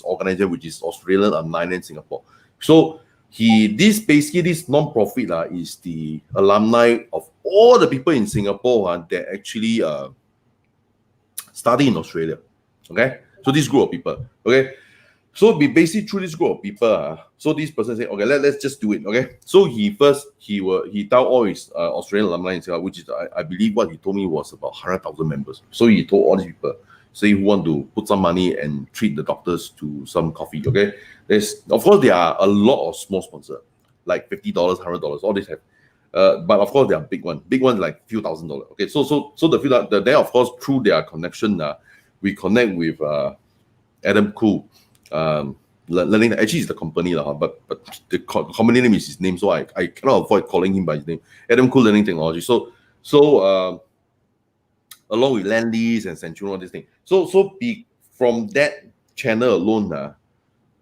organization, which is Australian Alumni in Singapore. So this non-profit is the alumni of all the people in Singapore that actually study in Australia. Okay, so this group of people. Okay, so we basically through this group of people. So this person said, okay, let's just do it. Okay, so he tell all his Australian alumni in Singapore, which is I believe what he told me was about 100,000 members. So he told all these people, say who want to put some money and treat the doctors to some coffee. Okay, there's of course there are a lot of small sponsors like $50, $100, all this have. But of course, there are big ones like few $1,000s. Okay, so then of course through their connection, we connect with Adam Khoo, learning. Actually, it's the company but the company name is his name, so I cannot avoid calling him by his name. Adam Khoo Learning Technology. So along with Landlease and Centurion, all this thing. So from that channel alone,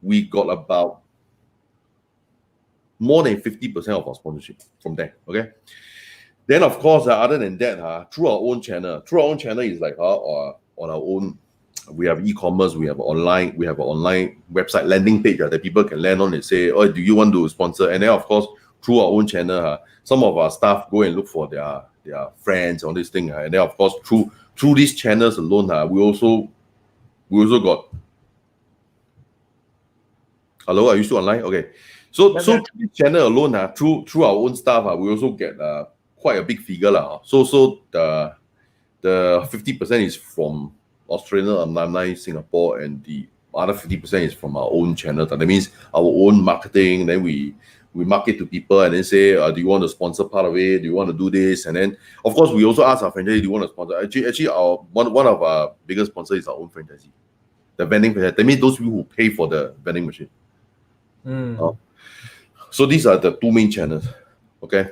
we got about more than 50% of our sponsorship from there. Okay. Then of course, other than that, through our own channel is like on our own. We have e-commerce, we have an online website landing page that people can land on and say, oh, do you want to sponsor? And then of course, through our own channel, some of our staff go and look for their friends on this thing. And then of course, through these channels alone, we also got. Hello, are you still online? Okay. So this channel alone, through our own staff, we also get quite a big figure. So the 50% is from Australian alumni Singapore, and the other 50% is from our own channel. That means our own marketing. Then we market to people and then say, do you want to sponsor part of it? Do you want to do this? And then of course we also ask our franchisee, do you want to sponsor? Actually, our one of our biggest sponsors is our own franchisee, the vending franchisee. That means those people who pay for the vending machine. So these are the two main channels. Okay.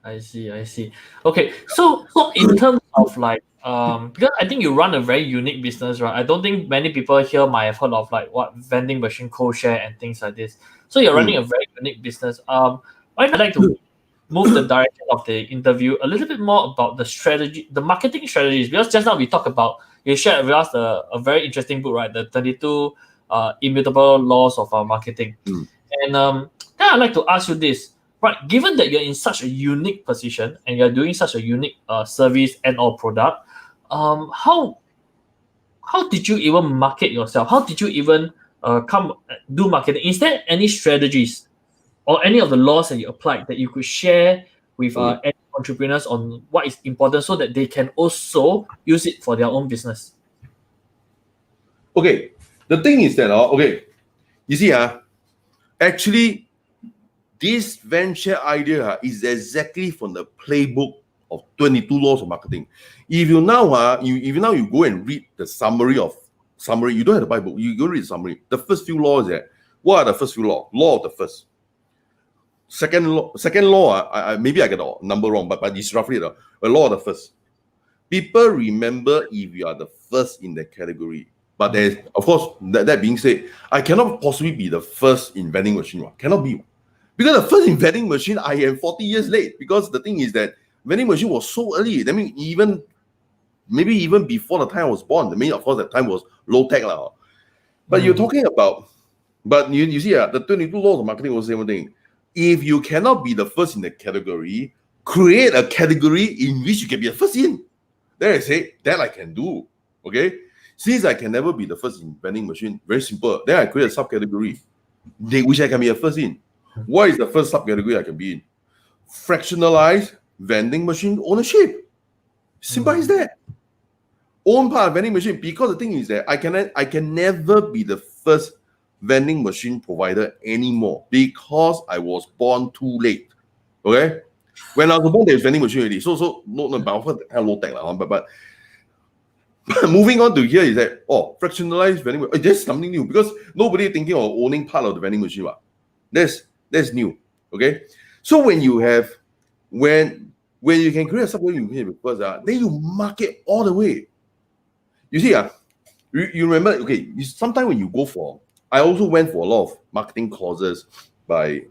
I see. Okay. So in terms of like because I think you run a very unique business, right? I don't think many people here might have heard of like what vending machine co-share and things like this. So you're running a very unique business. I'd like to move the direction of the interview a little bit more about the strategy, the marketing strategies, because just now we talked about, you shared with us a very interesting book, right? The 32 immutable laws of marketing. And then I'd like to ask you this, right? Given that you're in such a unique position and you're doing such a unique service and or product, how did you even market yourself? How did you even do marketing? Is there any strategies or any of the laws that you applied that you could share with any entrepreneurs on what is important so that they can also use it for their own business? Okay, the thing is that you see actually this venture idea is exactly from the playbook of 22 laws of marketing. If you now you go and read the summary, you don't have to buy book, you go read the summary. The first few laws what are the first few laws? Law of the first. Second law, I maybe I get the number wrong, but it's roughly the law of the first. People remember if you are the first in the category. But there's, of course, that being said, I cannot possibly be the first in vending machine. Cannot be. Because the first in vending machine, I am 40 years late. Because the thing is that vending machine was so early. I mean, maybe even before the time I was born. I mean, of course, that time was low tech. But you're talking about, but you see, the 22 laws of marketing was the same thing. If you cannot be the first in the category, create a category in which you can be the first in. Then I say, that I can do. Okay? Since I can never be the first in vending machine, very simple. Then I create a subcategory, which I can be a first in. What is the first subcategory I can be in? Fractionalized vending machine ownership. Simple as that. Own part of vending machine, because the thing is that I can never be the first vending machine provider anymore because I was born too late. Okay? When I was born, there was vending machine already. So no, but of course, low tech lah. But moving on to here is that fractionalized vending machine. That's something new because nobody thinking of owning part of the vending machine. That's new. Okay, so when you can create a subway because then you market all the way. You see you remember, okay, sometimes when you go for, I also went for a lot of marketing courses by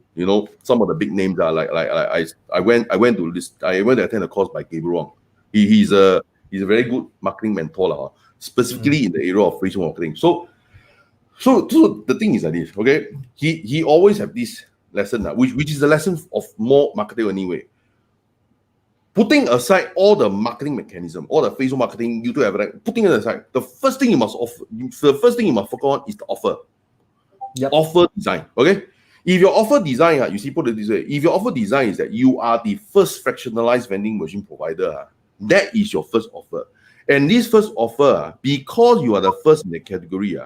some of the big names like I went to attend a course by Gabriel Wong. He's a very good marketing mentor specifically in the area of Facebook marketing. So the thing is like this, okay? He always have this lesson which is the lesson of more marketing anyway. Putting aside all the marketing mechanism, all the Facebook marketing, YouTube advertising, putting it aside, the first thing you must focus on is the offer. Yep. Offer design. Okay. If your offer design, put it this way, if your offer design is that you are the first fractionalized vending machine provider, that is your first offer. And this first offer, because you are the first in the category,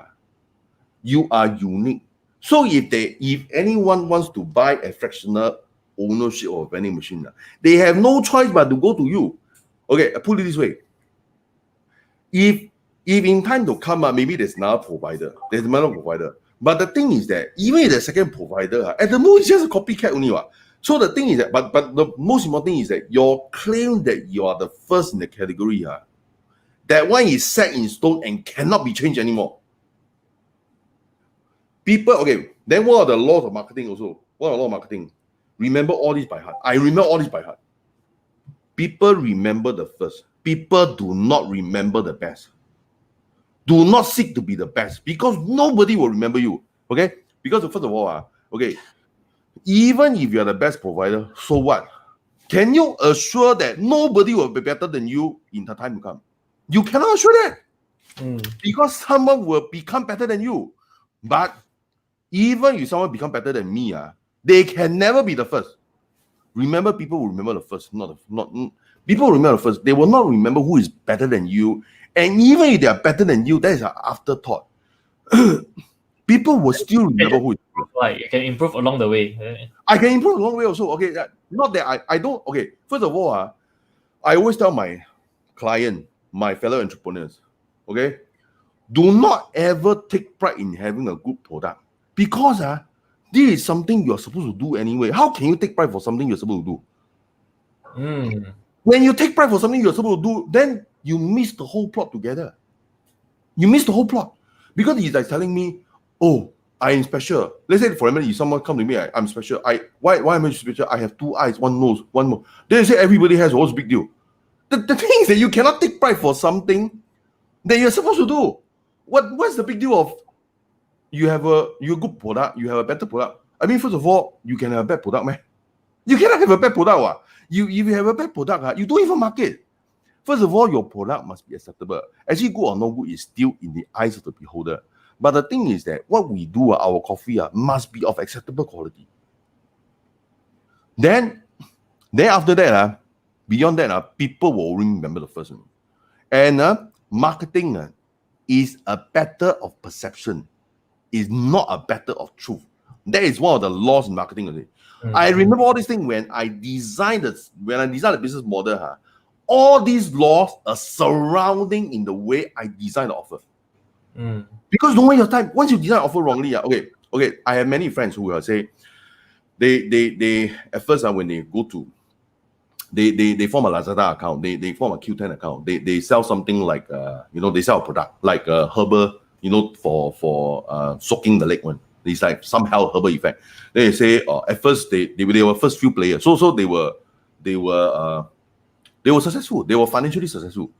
you are unique. So if anyone wants to buy a fractional ownership of a vending machine, they have no choice but to go to you. Okay, I put it this way. If in time to come, maybe there's another provider. But the thing is that even if the second provider, at the most it's just a copycat only. So the thing is that, but the most important thing is that your claim that you are the first in the category, that one is set in stone and cannot be changed anymore. People, okay, then what are the laws of marketing also? What are the laws of marketing? Remember all this by heart. I remember all this by heart. People remember the first. People do not remember the best. Do not seek to be the best because nobody will remember you. Okay? Because first of all, okay, even if you are the best provider, so what? Can you assure that nobody will be better than you in the time to come? You cannot assure that. Because someone will become better than you. But even if someone become better than me, they can never be the first. Remember, people will remember the first, people will remember the first. They will not remember who is better than you. And even if they are better than you, that is an afterthought. People will still remember who is better. Right, you can improve along the way. I can improve along the way also. Okay, not that I don't. Okay, first of all, I always tell my client, my fellow entrepreneurs, okay, do not ever take pride in having a good product because this is something you're supposed to do anyway. How can you take pride for something you're supposed to do? When you take pride for something you're supposed to do, then you miss the whole plot together. You miss the whole plot. Because he's like telling me, oh, I'm special. Let's say, for example, if someone come to me, I'm special. Why am I special? I have 2 eyes, 1 nose, 1 more. Then they say everybody has. What's the big deal? The thing is that you cannot take pride for something that you're supposed to do. What's the big deal of you have a good product, you have a better product? I mean, first of all, you can have a bad product, man. You cannot have a bad product. If you have a bad product, you don't even market. First of all, your product must be acceptable. Actually, good or no good is still in the eyes of the beholder. But the thing is that what we do, our coffee must be of acceptable quality. Then after that, beyond that, people will remember the first one. And marketing is a matter of perception. Is not a matter of truth. That is one of the laws in marketing. I remember all these things when I designed the business model. All these laws are surrounding in the way I design the offer. Because don't waste your time. Once you design the offer wrongly, okay. I have many friends who will say they at first when they go to they form a Lazada account, they form a Q10 account, they sell something like they sell a product like herbal, for soaking the leg one. It's like somehow herbal effect. Then they say at first they were first few players, so they were successful. They were financially successful.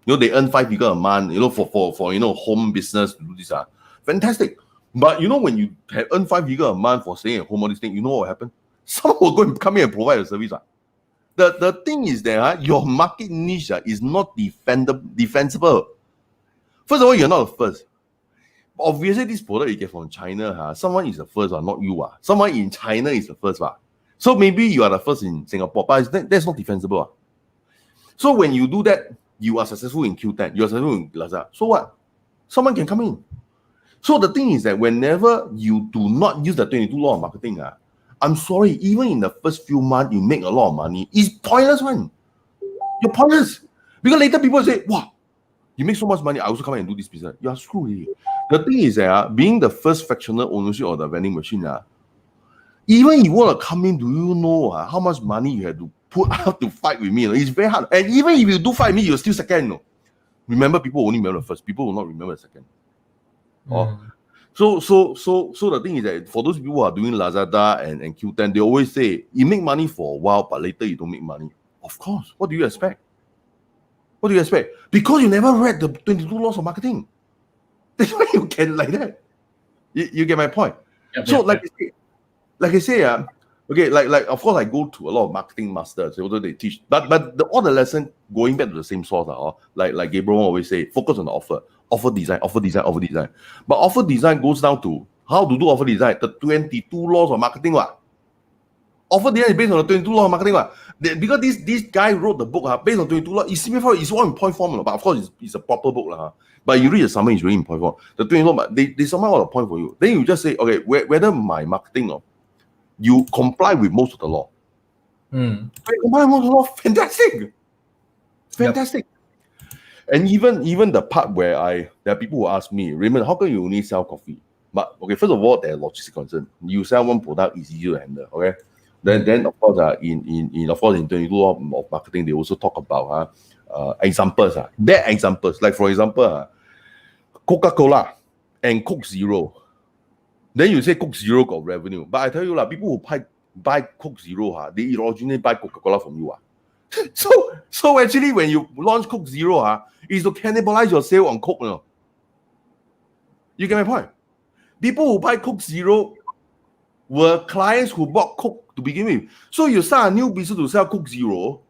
They earn 5 figures a month. For home business to do this. Fantastic. But when you earn 5 figures a month for staying at home, all these things, you know what happened? Someone will go and come in and provide a service. The thing is that your market niche is not defensible. First of all, you're not the first. Obviously, this product you get from China, someone is the first, not you. Someone in China is the first. So maybe you are the first in Singapore, but that's not defensible. So when you do that, you are successful in Q10, you are successful in Lazada. So what? Someone can come in. So the thing is that whenever you do not use the 22 law of marketing, I'm sorry, even in the first few months, you make a lot of money. It's pointless, man. You're pointless. Because later people say, wow, you make so much money, I also come and do this business. You're screwed. The thing is that being the first fractional ownership of the vending machine, even if you want to come in, do you know how much money you have to put out to fight with me? It's very hard. And even if you do fight with me, you're still second. No? Remember, people only remember the first. People will not remember the second. So the thing is that for those people who are doing Lazada and Q10, they always say, you make money for a while, but later you don't make money. Of course. What do you expect? What do you expect? Because you never read the 22 laws of marketing. That's why you can like that. You get my point? Like I say, okay, like of course I go to a lot of marketing masters, although they teach, but all the lesson going back to the same source, like Gabriel always say, focus on the offer design. But offer design goes down to how to do offer design. The 22 laws of marketing, what? Offer design is based on the 22 laws of marketing, what? Because this guy wrote the book based on 22 laws. It's all in point form, but of course it's a proper book. But you read the summary, it's really in point form. The 22 laws, they somehow all the point for you. Then you just say, okay, whether my marketing you comply with most of the law. You comply with most of the law, fantastic. And even the part where there are people who ask me, Raymond, how come you only sell coffee? But okay, first of all, there are logistic concerns. You sell one product, it's easier to handle. Okay, then of course, in 22 law of marketing, they also talk about examples. Bad examples, like for example, Coca-Cola and Coke Zero. Then you say Coke Zero got revenue. But I tell you, people who buy Coke Zero, they originally buy Coca-Cola from you. So actually, when you launch Coke Zero, is to cannibalize your sale on Coke. You get my point? People who buy Coke Zero were clients who bought Coke to begin with. So you start a new business to sell Coke Zero,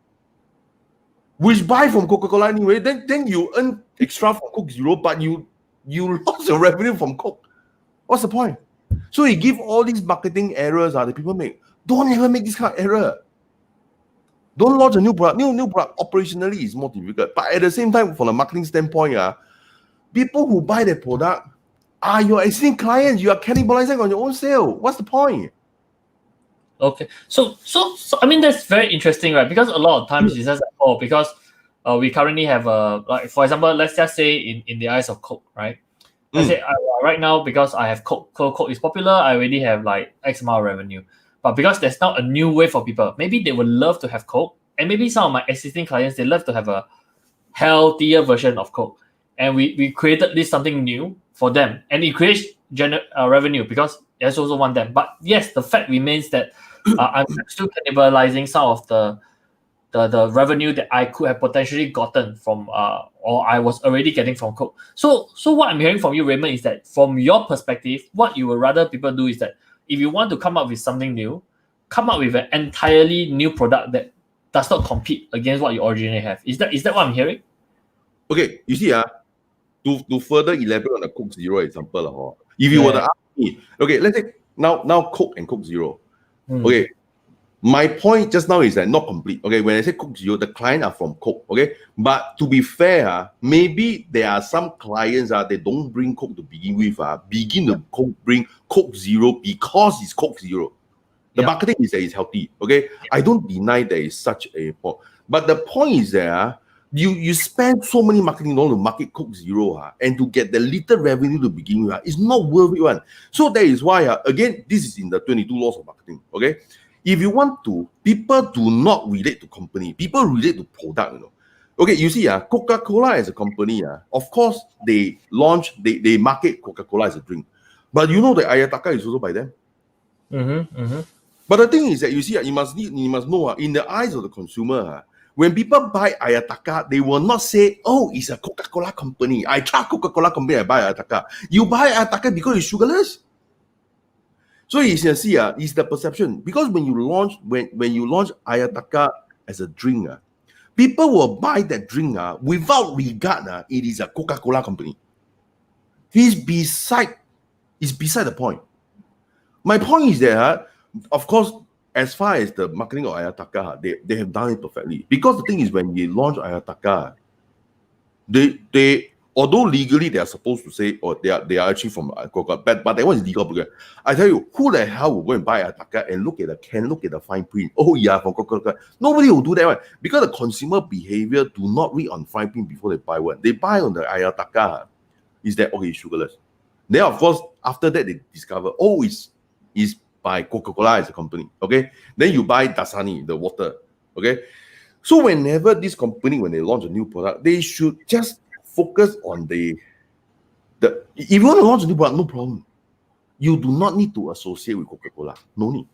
which buy from Coca-Cola anyway. Then you earn extra from Coke Zero, but you lost your revenue from Coke. What's the point? So he give all these marketing errors that people make. Don't ever make this kind of error. Don't launch a new product. New product operationally is more difficult. But at the same time, from a marketing standpoint, people who buy the product are your existing clients. You are cannibalizing on your own sale. What's the point? Okay. So I mean, that's very interesting, right? Because a lot of times it's just like, because we currently have like for example, let's just say in the eyes of Coke, right? I say right now, because I have Coke is popular, I already have like X amount of revenue. But because there's now a new way for people, maybe they would love to have Coke, and maybe some of my existing clients, they love to have a healthier version of Coke. And we created this something new for them, and it creates revenue because there's also want them. But yes, the fact remains that I'm still cannibalizing some of the revenue that I could have potentially gotten from or I was already getting from Coke. So what I'm hearing from you, Raymond, is that from your perspective, what you would rather people do is that if you want to come up with something new, come up with an entirely new product that does not compete against what you originally have. Is that what I'm hearing? Okay, you see, to further elaborate on the Coke Zero example, if you were to ask me, okay, let's say now Coke and Coke Zero. Okay, my point just now is that not complete. Okay, when I say Coke Zero, the client are from Coke. Okay, but to be fair, maybe there are some clients they don't bring Coke to begin with. Begin to bring Coke Zero because it's Coke Zero. The marketing is that it's healthy. Okay, I don't deny there is such a point, but the point is that you spend so many marketing dollars to market Coke Zero and to get the little revenue to begin with, it's not worth it. So that is why again, this is in the 22 laws of marketing. Okay. If you want to, people do not relate to company. People relate to product, Okay, you see, Coca-Cola as a company, of course, they market Coca-Cola as a drink. But you know that Ayataka is also by them. But the thing is that, you see, you must know, in the eyes of the consumer, when people buy Ayataka, they will not say, oh, it's a Coca-Cola company. I trust Coca-Cola company, I buy Ayataka. You buy Ayataka because it's sugarless. So you can see, it's the perception. Because when you launch Ayataka as a drink, people will buy that drink without regard it is a Coca-Cola company. It's beside the point. My point is that, of course, as far as the marketing of Ayataka, they have done it perfectly. Because the thing is, when they launch Ayataka, they Although legally they are supposed to say, or they are actually from Coca-Cola, but that one is legal. I tell you, who the hell will go and buy Ayataka and look at the can, look at the fine print? Oh yeah, from Coca-Cola. Nobody will do that one because the consumer behavior do not read on fine print before they buy one. They buy on the Ayataka. Is that okay? Sugarless. Then of course after that they discover, oh, it's by Coca-Cola as a company. Okay, then you buy Dasani, the water. Okay, so whenever this company, when they launch a new product, they should just focus on the if you want to launch a new product, no problem. You do not need to associate with Coca-Cola. No need.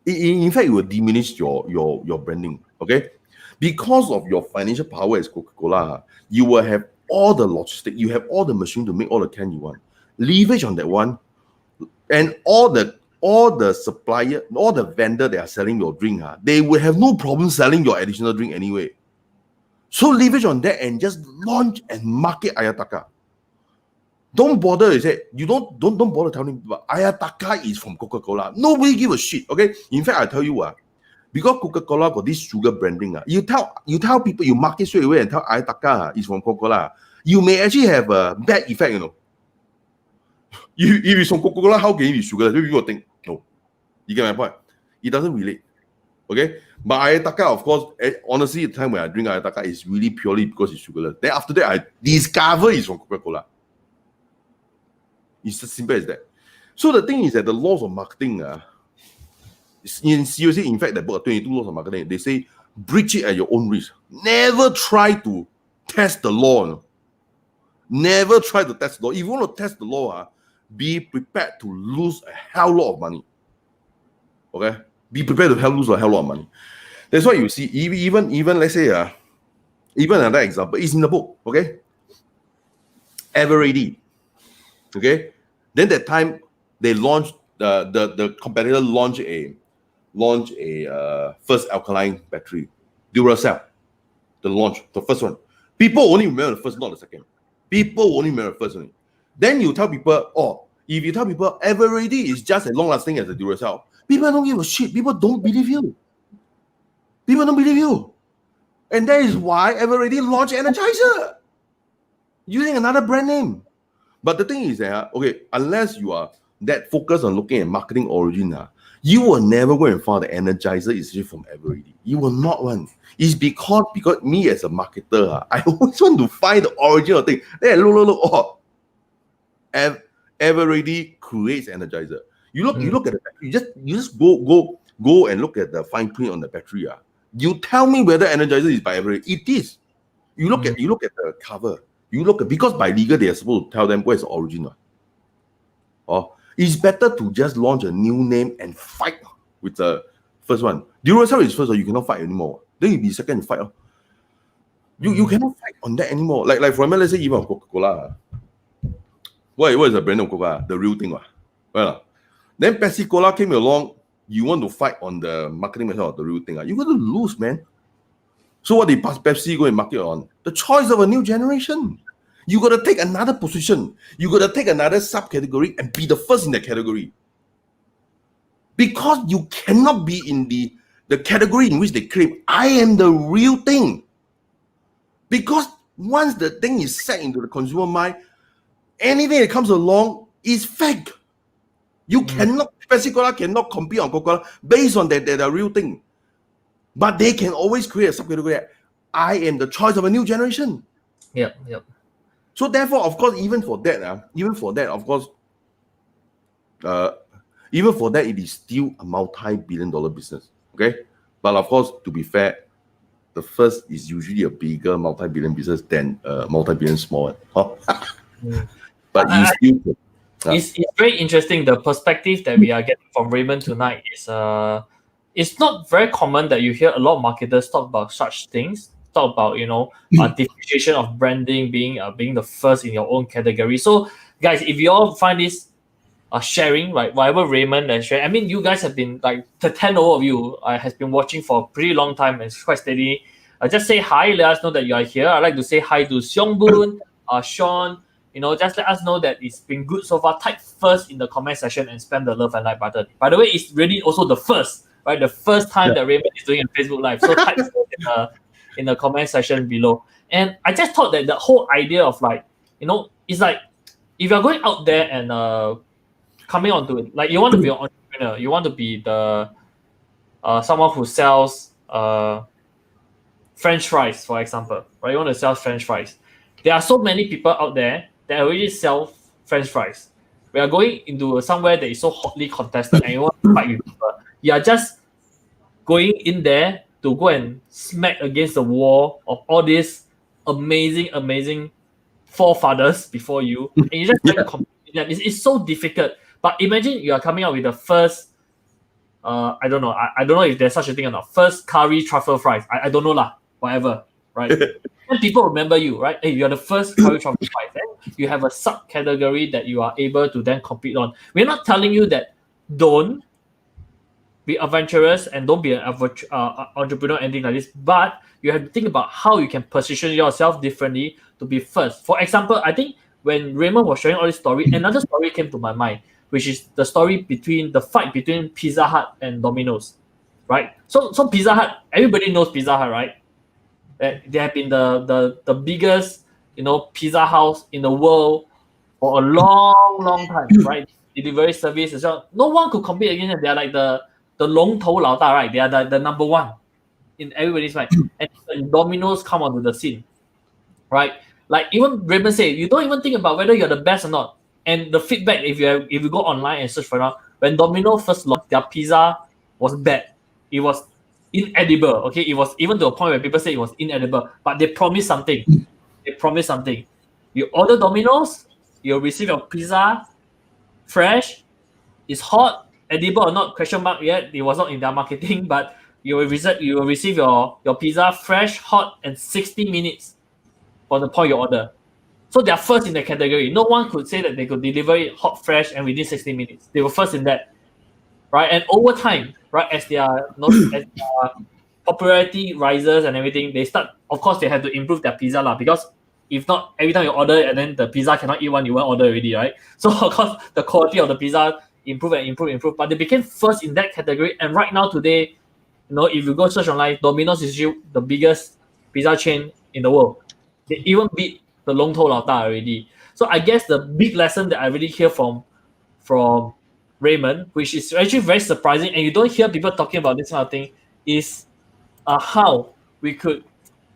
In fact, it will diminish your branding. Okay, because of your financial power as Coca-Cola, you will have all the logistics, you have all the machine to make all the can you want. Leverage on that one, and all the supplier, all the vendor that are selling your drink, they will have no problem selling your additional drink anyway. So leverage on that and just launch and market Ayataka. Don't bother, you don't bother telling people Ayataka is from Coca-Cola. Nobody give a shit. Okay. In fact, I tell you because Coca-Cola got this sugar branding, you tell people, you market straight away and tell Ayataka is from Coca-Cola. You may actually have a bad effect, If it's from Coca-Cola, how can it be sugar? People will think, no. You get my point? It doesn't relate. Okay? But Ayataka, of course, honestly, the time when I drink Ayataka is really purely because it's sugarless. Then after that, I discover it's from Coca-Cola. It's as simple as that. So the thing is that the laws of marketing, seriously, in fact, the book 22 laws of marketing, they say breach it at your own risk. Never try to test the law. Never try to test the law. If you want to test the law, be prepared to lose a hell lot of money. Okay? Be prepared to lose a hell lot of money. That's why you see, even let's say, even another example is in the book. Okay? Eveready. Okay? Then that time they launched the competitor launched a first alkaline battery, Duracell. The first one. People only remember the first, not the second. People only remember the first one. Then you tell people, if you tell people Eveready is just as long lasting as the Duracell, people don't give a shit. People don't believe you. People don't believe you. And that is why Eveready launched Energizer using another brand name. But the thing is that, okay, unless you are that focused on looking at marketing origin, you will never go and find the Energizer is from Eveready. You will not want. It's because me as a marketer, I always want to find the origin of thing. Then look. Eveready creates Energizer. You look at the battery. You just go and look at the fine print on the battery. You tell me whether Energizer is by Eveready. It is. You look at the cover. Because by legal they are supposed to tell them where's the origin. It's better to just launch a new name and fight with the first one. Duracell is first, so you cannot fight anymore. Then you'll be second to fight. You cannot fight on that anymore. Like for example, let's say even Coca-Cola. What is the brand of Coca? The real thing. Well, then Pepsi Cola came along. You want to fight on the marketing method of the real thing. You're going to lose, man. So what did Pepsi go and market on? The choice of a new generation. You got to take another position. You got to take another subcategory and be the first in the category. Because you cannot be in the category in which they claim, I am the real thing. Because once the thing is set into the consumer mind, anything that comes along is fake. You cannot, Pepsi Cola cannot compete on Coca-Cola based on their real thing. But they can always create a subcategory. I am the choice of a new generation. Yep. So therefore, of course, even for that, it is still a multi-billion-dollar business. Okay, but of course, to be fair, the first is usually a bigger multi-billion business than a multi-billion small one. But you still. It's very interesting. The perspective that we are getting from Raymond tonight is it's not very common that you hear a lot of marketers talk about such things. Talk about differentiation of branding, being the first in your own category. So guys, if you all find this sharing, like whatever Raymond has shared, I mean, you guys have been like the 10 of you has been watching for a pretty long time and it's quite steady. Just say hi. Let us know that you are here. I'd like to say hi to Seong Boon, Sean. Just let us know that it's been good so far. Type first in the comment section and spam the love and like button. By the way, it's really also the first, right? The first time that Raymond is doing a Facebook Live. So type first in the comment section below. And I just thought that the whole idea of like, it's like if you're going out there and coming onto it, like you want to be an entrepreneur, you want to be the someone who sells French fries, for example, right? You want to sell French fries. There are so many people out there that already sell French fries. We are going into somewhere that is so hotly contested and you want to fight with people. You are just going in there to go and smack against the wall of all these amazing forefathers before you, and you just try to compete with them. It's so difficult. But imagine you are coming out with the first, I don't know if there's such a thing or not. First curry truffle fries. I don't know lah. Whatever, right? And people remember you, right? Hey, you are the first curry truffle fries. Then you have a subcategory that you are able to then compete on. We're not telling you that don't be adventurous and don't be an entrepreneur, anything like this. But you have to think about how you can position yourself differently to be first. For example, I think when Raymond was sharing all this story, another story came to my mind, which is the fight between Pizza Hut and Domino's, right? So Pizza Hut, everybody knows Pizza Hut, right? They have been the biggest, pizza house in the world for a long time, right? Delivery service as well. No one could compete against them. They are like the 龙头老大, right? They are the number one in everybody's mind. And Domino's come onto the scene, right? Like even Raymond said, you don't even think about whether you're the best or not. And the feedback, if you go online and search for it, when Domino's first launched, their pizza was bad. It was inedible. Okay, it was even to a point where people say it was inedible. But they promised something. You order Domino's, you'll receive your pizza fresh, it's hot, edible or not, question mark yet. It was not in their marketing, but you will receive your pizza fresh, hot, and 60 minutes from the point you order. So they are first in the category. No one could say that they could deliver it hot, fresh, and within 60 minutes. They were first in that, right? And over time, right, as their popularity rises and everything, they start. Of course, they have to improve their pizza lah, because if not, every time you order it and then the pizza cannot eat one, you won't order already, right? So of course, the quality of the pizza improve. But they became first in that category. And right now, today, if you go search online, Domino's is the biggest pizza chain in the world. They even beat the 龙头老大 already. So I guess the big lesson that I really hear from Raymond, which is actually very surprising, and you don't hear people talking about this kind of thing, is how we could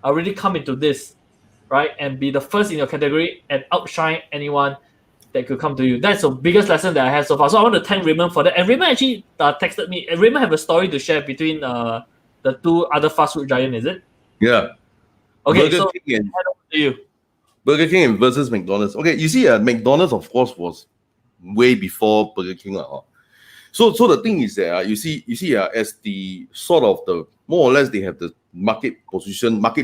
really come into this, right, and be the first in your category and outshine anyone that could come to you. That's the biggest lesson that I had so far. So I want to thank Raymond for that. And Raymond actually texted me. And Raymond have a story to share between the two other fast food giants, is it? Yeah. Okay, Burger so King and, head over to you. Burger King versus McDonald's. Okay, you see, McDonald's of course was way before Burger King. So the thing is that you see, as the sort of the more or less they have the market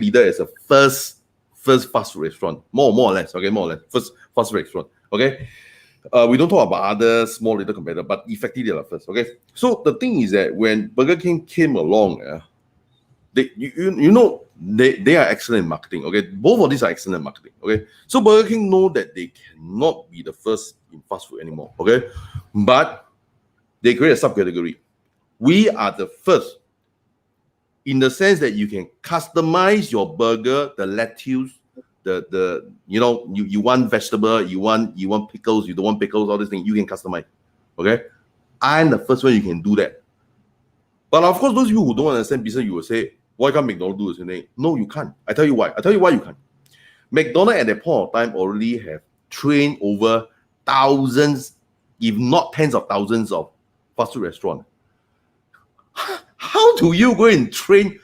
leader as a first fast food restaurant, more or less, first fast food restaurant. Okay, we don't talk about other small little competitor, but effectively they are first. Okay, so the thing is that when Burger King came along, they are excellent in marketing. Okay, both of these are excellent in marketing. Okay, so Burger King know that they cannot be the first in fast food anymore. Okay, but they create a subcategory. We are the first in the sense that you can customize your burger, the lettuce, you want vegetable, you want pickles, you don't want pickles, all these things you can customize. Okay, I'm the first one you can do that. But of course, those people who don't understand business, you will say, why can't McDonald's do the same thing? No, you can't. I tell you why you can't. McDonald's at that point of time already have trained over thousands, if not tens of thousands of fast food restaurants. How do you go and train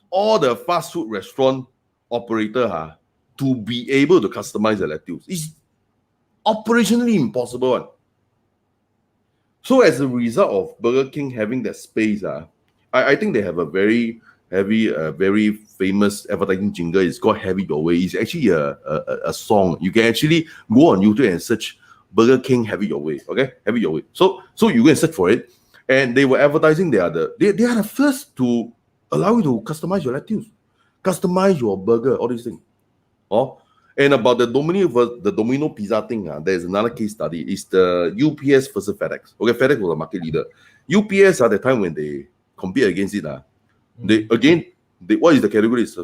all the fast food restaurant operator to be able to customize the lettuce? It's operationally impossible. So as a result of Burger King having that space, I think they have a very very famous advertising jingle. It's called Have It Your Way. It's actually a song. You can actually go on YouTube and search Burger King Have It Your Way. Okay, Have It Your Way. So you go and search for it, and they were advertising. They are the first to allow you to customize your lettuce, customize your burger, all these things. And about the Domino pizza thing, there's another case study. It's the UPS versus FedEx. Okay, FedEx was a market leader. UPS at the time when they compete against it, they again what is the category? So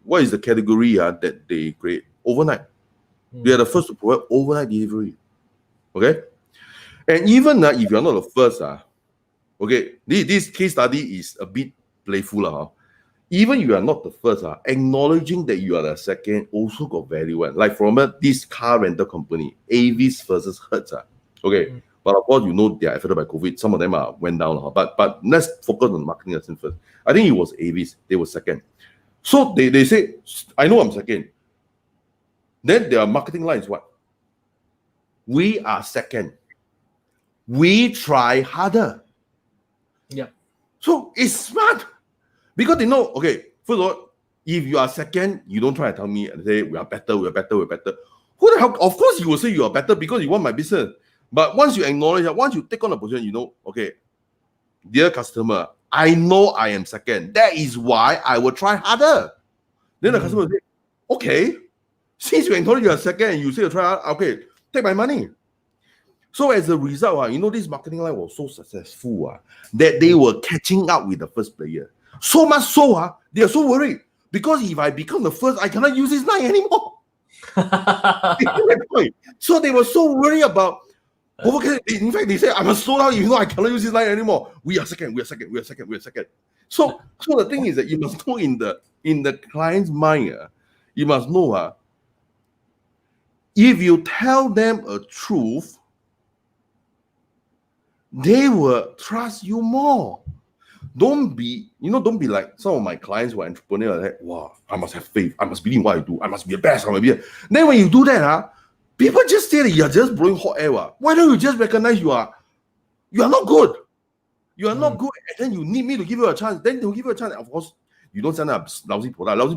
what is the category that they create? Overnight. They are the first to provide overnight delivery. Okay? And even if you're not the first, okay, this case study is a bit playful. Even you are not the first, acknowledging that you are the second also got value. Like from this car rental company, Avis versus Hertz. Okay. But of course, they are affected by COVID. Some of them went down. But let's focus on marketing lesson first. I think it was Avis. They were second. So they say, I know I'm second. Then their marketing line is what? We are second. We try harder. Yeah. So it's smart. Because they know, okay, first of all, if you are second, you don't try to tell me and say, we are better. Who the hell? Of course, you will say you are better because you want my business. But once you acknowledge that, once you take on a position, okay, dear customer, I know I am second. That is why I will try harder. Then the customer will say, okay, since you acknowledge you are second and you say you try harder, okay, take my money. So as a result, this marketing line was so successful that they were catching up with the first player. So much so, they are so worried. Because if I become the first, I cannot use this line anymore. So they were so worried about, in fact, they say, I must slow down, I cannot use this line anymore. We are second. So the thing is that you must know in the client's mind, you must know, if you tell them a truth, they will trust you more. Don't be like some of my clients who are entrepreneurs like, wow, I must have faith. I must believe in what I do. I must be the best. Then when you do that, people just say that you're just blowing hot air. Why don't you just recognize you are not good? You are not good, and then you need me to give you a chance. Then they'll give you a chance. Of course, you don't send a lousy product.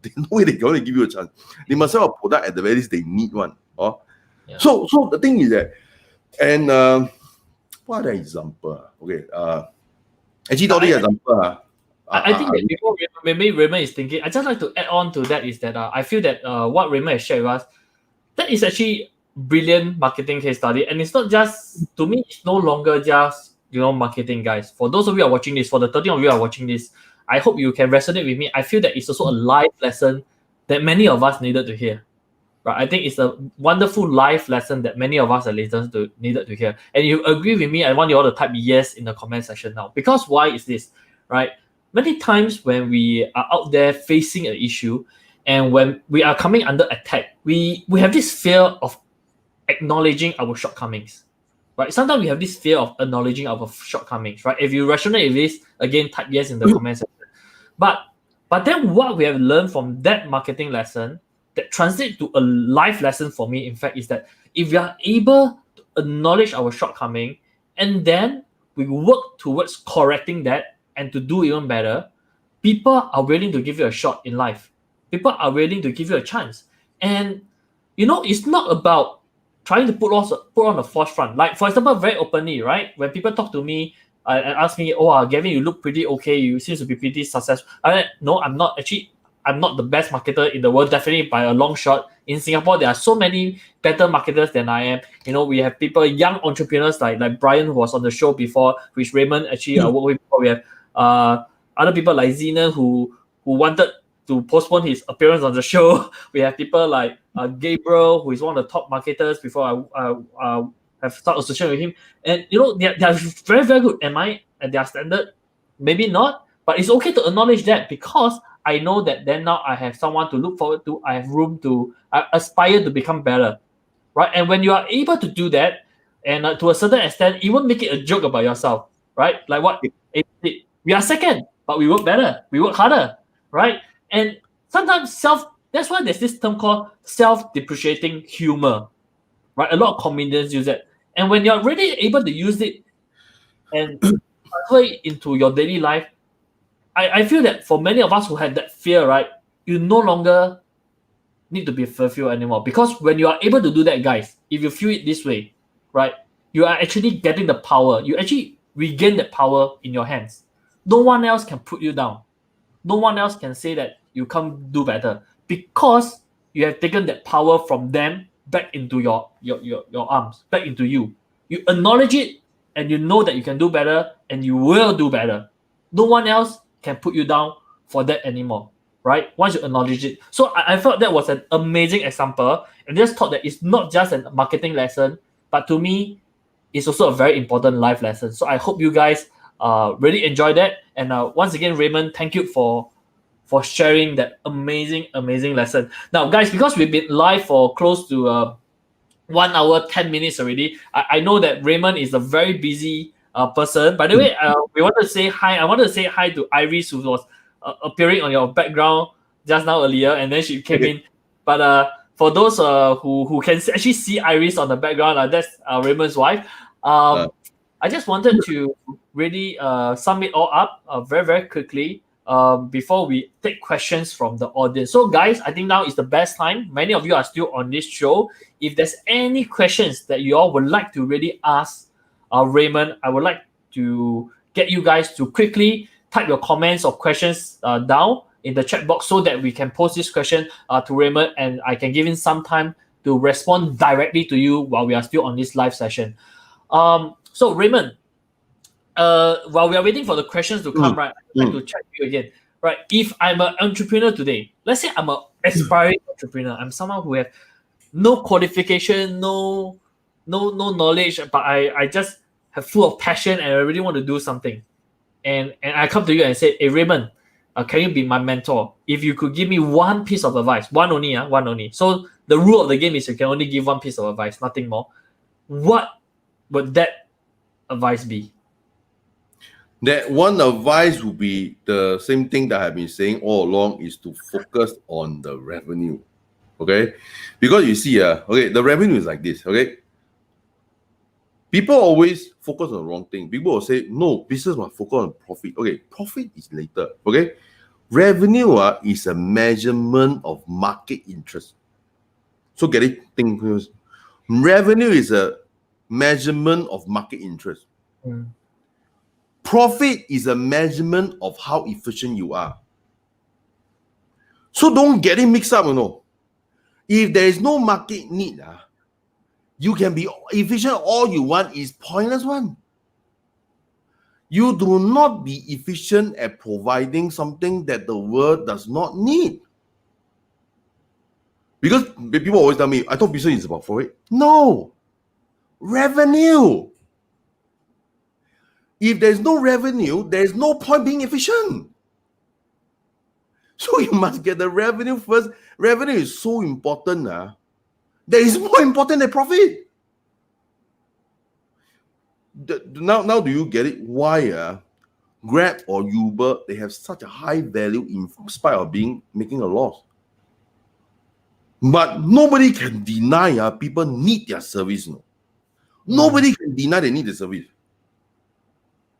They no way they're going to give you a chance. They must have a product at the very least they need one. Yeah. So the thing is that, and what an example. Okay. Actually, not the example. I think that before maybe Raymond is thinking, I just like to add on to that is that I feel that what Raymond has shared with us, that is actually brilliant marketing case study. And it's not just, to me, it's no longer just, marketing, guys. For those of you who are watching this, for the 13 of you who are watching this, I hope you can resonate with me. I feel that it's also a life lesson that many of us needed to hear. Right? I think it's a wonderful life lesson that many of us needed to hear. And you agree with me, I want you all to type yes in the comment section now. Because why is this? Right? Many times when we are out there facing an issue and when we are coming under attack, we have this fear of acknowledging our shortcomings. Right? Sometimes we have this fear of acknowledging our shortcomings. Right? If you resonate with this, again, type yes in the comment section. But then what we have learned from that marketing lesson that translates to a life lesson for me, in fact, is that if we are able to acknowledge our shortcoming and then we work towards correcting that and to do even better, people are willing to give you a shot in life. People are willing to give you a chance. And, it's not about trying to put on a false front. Like, for example, very openly, right? When people talk to me and ask me, Gavin, you look pretty okay. You seem to be pretty successful. No, I'm not. Actually, I'm not the best marketer in the world, definitely by a long shot. In Singapore, there are so many better marketers than I am. We have people, young entrepreneurs like Brian, who was on the show before, which Raymond actually worked with before. We have other people like Zena who wanted to postpone his appearance on the show. We have people like Gabriel, who is one of the top marketers before I have started associating with him. And they are very, very good. Am I at their standard? Maybe not, but it's okay to acknowledge that because I know that then now I have someone to look forward to. I have room to aspire to become better, right? And when you are able to do that, and to a certain extent, even make it a joke about yourself, right? Like what we are second, but we work better, we work harder, right? And sometimes that's why there's this term called self-depreciating humor, right? A lot of comedians use it. And when you're really able to use it and transfer it into your daily life, I feel that for many of us who had that fear, right, you no longer need to be fearful anymore. Because when you are able to do that, guys, if you feel it this way, right, you are actually getting the power. You actually regain that power in your hands. No one else can put you down. No one else can say that you can't do better because you have taken that power from them back into your arms, back into you. You acknowledge it and you know that you can do better and you will do better. No one else can put you down. for that anymore, right? Once you acknowledge it. So I felt that was an amazing example, and just thought that it's not just a marketing lesson, but to me, it's also a very important life lesson. So I hope you guys really enjoy that. And once again, Raymond, thank you for sharing that amazing lesson. Now, guys, because we've been live for close to 1 hour 10 minutes already, I know that Raymond is a very busy person. By the way, we want to say hi. I want to say hi to Iris, who was appearing on your background just now earlier, and then she came in. But for those who can actually see Iris on the background, that's Raymond's wife. I just wanted to really sum it all up very quickly before we take questions from the audience. So, guys, I think now is the best time. Many of you are still on this show. If there's any questions that you all would like to really ask Raymond, I would like to get you guys to quickly type your comments or questions down in the chat box so that we can post this question to Raymond, and I can give him some time to respond directly to you while we are still on this live session. So Raymond, while we are waiting for the questions to come, right, I'd like to check you again. Right, if I'm an entrepreneur today, let's say I'm an aspiring entrepreneur, I'm someone who have no qualification, no knowledge, but I just have full of passion and I really want to do something. And I come to you and say, hey Raymond, can you be my mentor? If you could give me one piece of advice, one only. So the rule of the game is you can only give one piece of advice, nothing more. What would that advice be? That one advice would be the same thing that I've been saying all along, is to focus on the revenue. Okay? Because you see, okay, the revenue is like this, okay? People always focus on the wrong thing. People will say, no, business must focus on profit. Okay, profit is later, okay? Revenue is a measurement of market interest. So get it? Think first. Revenue is a measurement of market interest. Profit is a measurement of how efficient you are. So don't get it mixed up, you know. If there is no market need, you can be efficient all you want, is pointless one. You do not be efficient at providing something that the world does not need. Because people always tell me, I thought business is about profit. No. Revenue. If there's no revenue, there's no point being efficient. So you must get the revenue first. Revenue is so important. That is more important than profit. Now do you get it? Why Grab or Uber, they have such a high value in spite of making a loss. But nobody can deny people need their service. No. Nobody can deny they need the service.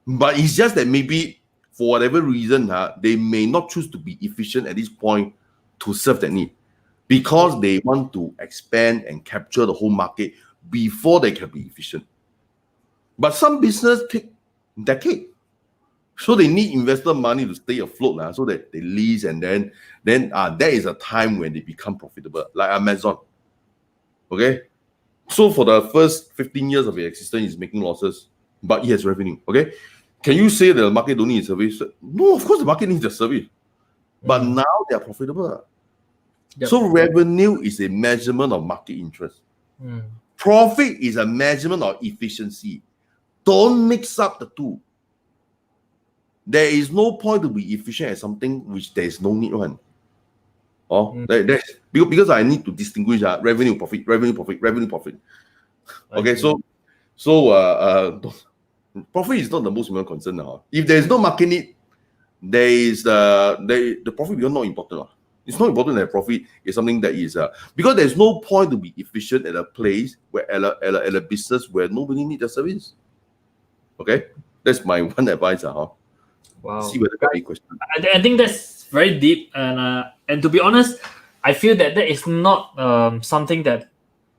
But it's just that maybe for whatever reason, they may not choose to be efficient at this point to serve that need, because they want to expand and capture the whole market before they can be efficient. But some business take decades. So they need investor money to stay afloat, so that they lease, and then there is a time when they become profitable, like Amazon. Okay? So for the first 15 years of its existence, it's making losses, but it has revenue. Okay? Can you say that the market don't need service? No, of course the market needs the service. But now they are profitable. Yep. So revenue is a measurement of market interest. Profit is a measurement of efficiency. Don't mix up the two. There is no point to be efficient at something which there is no need one. Because I need to distinguish revenue, profit. Okay, so profit is not the most important concern now. If there is no market need, there is the profit is not important. It's not important that profit is something that is because there's no point to be efficient at a place where at a business where nobody needs the service. Okay, that's my one advice. Wow. See whether got any question. I think that's very deep, and to be honest, I feel that is not something that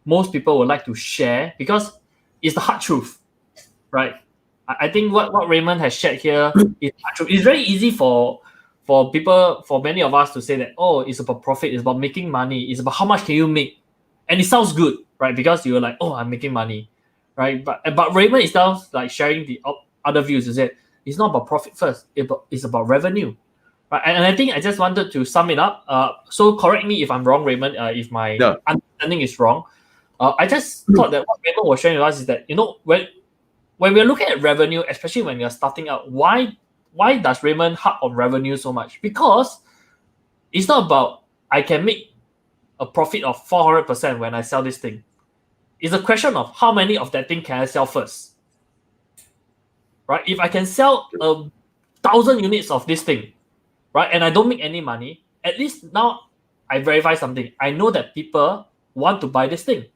most people would like to share, because it's the hard truth, right? I think what Raymond has shared here is hard truth. It's very easy for people, for many of us to say that, oh, it's about profit, it's about making money, it's about how much can you make, and it sounds good, right? Because you're like, oh, I'm making money, right? But Raymond is now like sharing the other views. Is that it's not about profit first, it's about revenue, Right, and I think I just wanted to sum it up. So correct me if I'm wrong, Raymond. If my understanding is wrong, I just thought that what Raymond was sharing with us is that when we're looking at revenue, especially when you're starting out, why does Raymond harp on revenue so much? Because it's not about I can make a profit of 400% when I sell this thing. It's a question of how many of that thing can I sell first, right? If I can sell 1,000 units of this thing, right, and I don't make any money, at least now I verify something. I know that people want to buy this thing.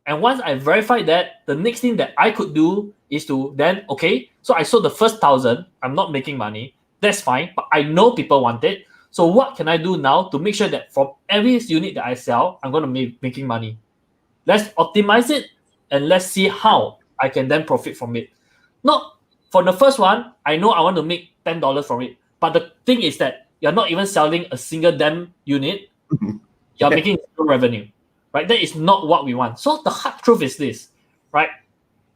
And once I verify that, the next thing that I could do is to then, okay, so I sold the first 1,000, I'm not making money, that's fine, but I know people want it. So what can I do now to make sure that from every unit that I sell, I'm going to be making money? Let's optimize it and let's see how I can then profit from it. Not for the first one, I know I want to make $10 from it. But the thing is that you're not even selling a single damn unit. You're making zero revenue, right? That is not what we want. So the hard truth is this, right?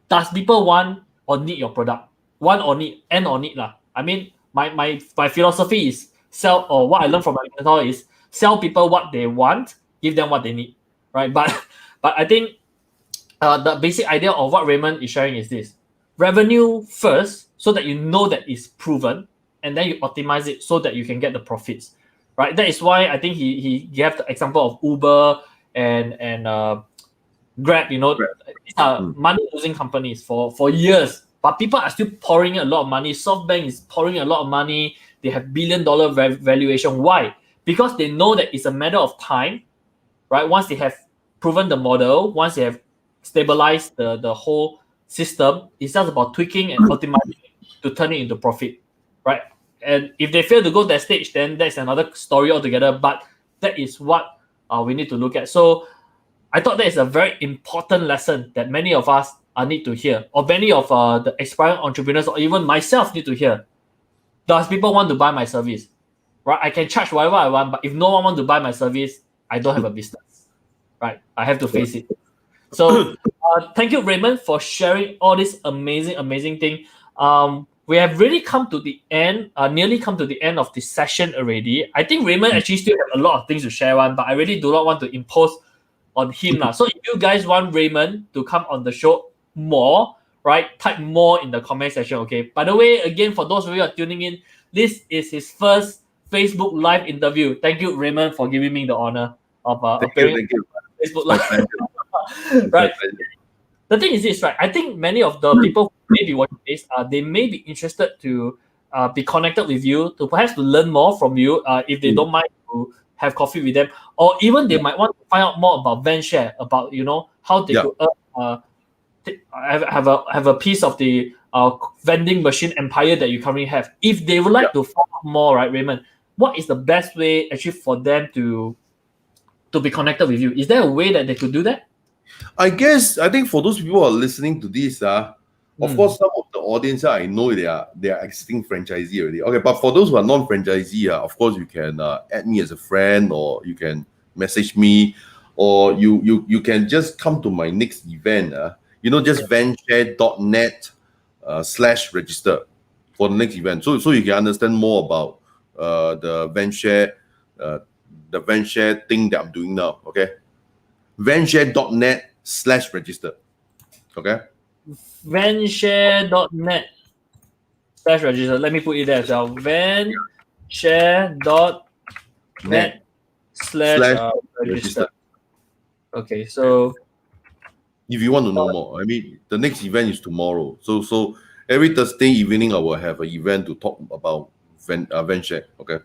Does people want or need your product? Want or need, and or need lah. I mean, my philosophy is sell, or what I learned from my mentor is sell people what they want, give them what they need, right? But I think the basic idea of what Raymond is sharing is this: revenue first, so that you know that it's proven, and then you optimize it so that you can get the profits, right? That is why I think he gave the example of Uber and Grab. These are money losing companies for years, but people are still pouring a lot of money. SoftBank is pouring a lot of money. They have $1 billion valuation. Why? Because they know that it's a matter of time, right? Once they have proven the model, once they have stabilized the whole system, it's just about tweaking and optimizing to turn it into profit, right? And if they fail to go that stage, then that's another story altogether. But that is what we need to look at. So I thought that is a very important lesson that many of us need to hear, or many of the aspiring entrepreneurs, or even myself, need to hear. Does people want to buy my service? Right? I can charge whatever I want, but if no one wants to buy my service, I don't have a business. Right? I have to face it. So thank you, Raymond, for sharing all this amazing thing. We have really come to the end, nearly come to the end of this session already. I think Raymond actually still have a lot of things to share on, but I really do not want to impose on him. So if you guys want Raymond to come on the show more, right, type more in the comment section, okay? By the way, again, for those of you who are tuning in, this is his first Facebook Live interview. Thank you, Raymond, for giving me the honor of appearing on Facebook Live. Right. The thing is this, right? I think many of the people who may be watching this, they may be interested to be connected with you, to perhaps to learn more from you, if they don't mind to have coffee with them, or even they might want to find out more about VenShare, about how they could have a piece of the vending machine empire that you currently have. If they would like to find out more, right, Raymond, what is the best way actually for them to be connected with you? Is there a way that they could do that? I think for those people who are listening to this, of course, some of the audience, I know they are existing franchisee already. Okay, but for those who are non-franchisee, of course, you can add me as a friend, or you can message me, or you can just come to my next event. Just vendshare.net /register for the next event. So you can understand more about the VenShare thing that I'm doing now. Okay. vendshare.net /register. Okay. vendshare.net /register. Let me put it there as well. vendshare.net /register. Okay, so if you want to know more, I mean, the next event is tomorrow. So every Thursday evening, I will have an event to talk about VenShare. Okay.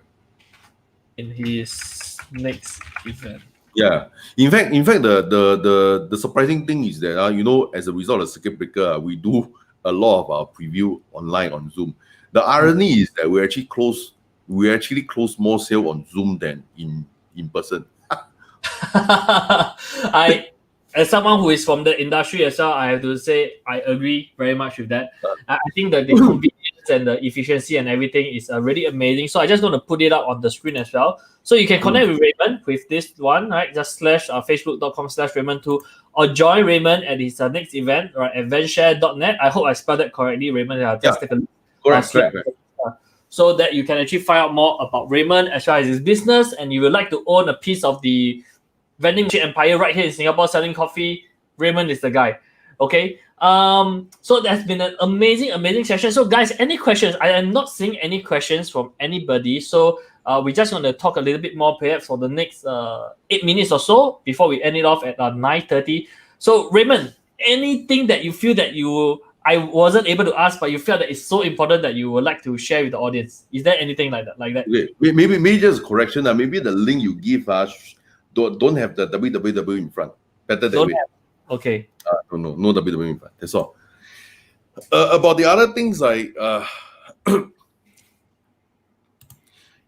In his next event. Yeah. In fact, the surprising thing is that as a result of circuit breaker, we do a lot of our preview online on Zoom. The irony is that we actually close more sale on Zoom than in person. As someone who is from the industry as well, I have to say I agree very much with that. I think that the convenience and the efficiency and everything is really amazing. So I just going to put it up on the screen as well. So you can connect with Raymond with this one, right? Just facebook.com/Raymond2, or join Raymond at his next event, right, at vendshare.net. I hope I spelled that correctly, Raymond. Just take a look. Correct. so that you can actually find out more about Raymond as well as his business, and you would like to own a piece of the vending machine empire right here in Singapore selling coffee, Raymond is the guy. Okay. So that's been an amazing session. So guys, any questions? I am not seeing any questions from anybody. So we just want to talk a little bit more perhaps for the next 8 minutes or so before we end it off at 9:30. So Raymond, anything that you feel that I wasn't able to ask, but you felt that it's so important that you would like to share with the audience? Is there anything like that? Okay. Maybe just a correction. Maybe the link you give don't have the www in front. Better that way. Okay. No www in front. That's all. About the other things,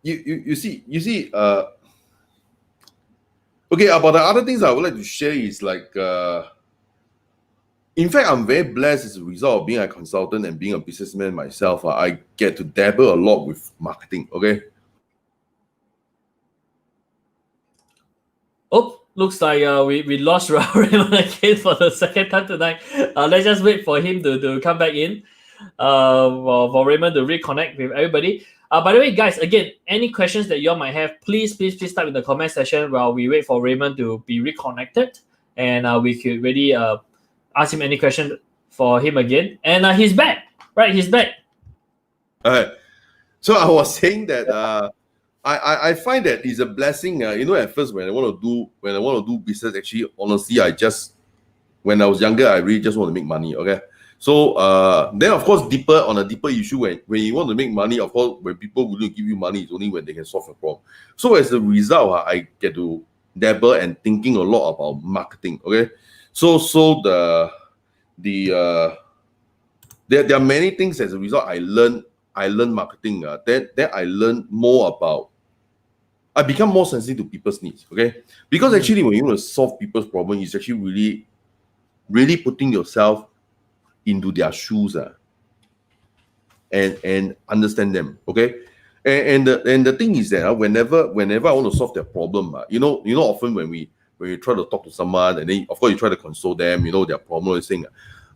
you see. Okay, about the other things I would like to share is like. In fact, I'm very blessed as a result of being a consultant and being a businessman myself. I get to dabble a lot with marketing. Okay. Oh, looks like we lost Raymond again for the second time tonight. Let's just wait for him to come back in. For Raymond to reconnect with everybody. By the way, guys, again, any questions that you all might have, please type in the comment section while we wait for Raymond to be reconnected, and we could really ask him any question for him again. And he's back, right? He's back. So I was saying that I find that it's a blessing. At first when I want to do business, actually, honestly, when I was younger, I really just want to make money. Okay. So then of course on a deeper issue, when you want to make money, of course, when people will give you money, it's only when they can solve a problem. So as a result, I get to dabble and thinking a lot about marketing. Okay. So there are many things as a result. I learned marketing. Then I learned more about. I become more sensitive to people's needs. Okay, because actually when you want to solve people's problem, it's actually really, really putting yourself into their shoes. And understand them. Okay, and the thing is that whenever I want to solve their problem, often when you try to talk to someone and then of course you try to console them, their problem is saying,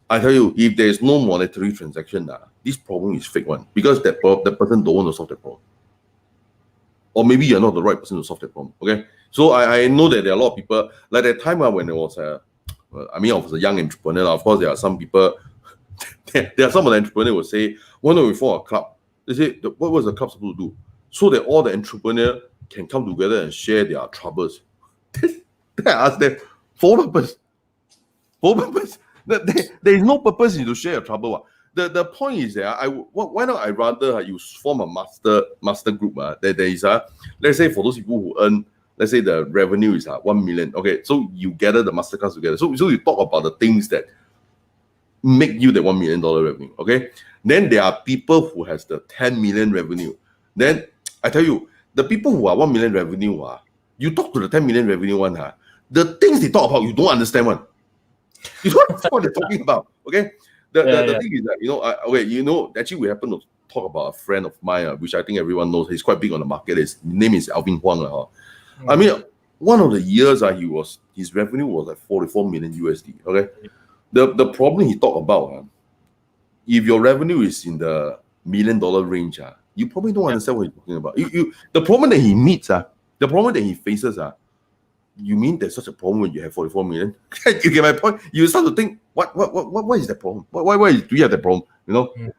I tell you, if there is no monetary transaction, this problem is fake one, because the person don't want to solve the problem, or maybe you're not the right person to solve the problem. Okay, so I know that there are a lot of people like that time when I was I was a young entrepreneur. Of course, there are some people. There are some of the entrepreneurs will say, why don't we form a club? They say, what was the club supposed to do? So that all the entrepreneurs can come together and share their troubles. I asked them, for purpose. There is no purpose in to share your trouble. The point is that why not I rather you form a master group that there is let's say for those people who earn, let's say the revenue is 1 million. Okay, so you gather the masterclass together. So you talk about the things that make you the $1 million revenue. Okay, then there are people who has the 10 million revenue. Then I tell you, the people who are 1 million revenue, you talk to the 10 million revenue one, the things they talk about, you don't understand one. You don't understand what they're talking about. Okay, the thing is that actually we happen to talk about a friend of mine, which I think everyone knows. He's quite big on the market. His name is Alvin Huang. I mean, one of the years his revenue was like 44 million USD. Okay, the problem he talked about, if your revenue is in the $1 million range, you probably don't understand what he's talking about. The problem that he meets, the problem that he faces, you mean there's such a problem when you have 44 million? You get my point? You start to think, what is the problem? Why do you have the problem?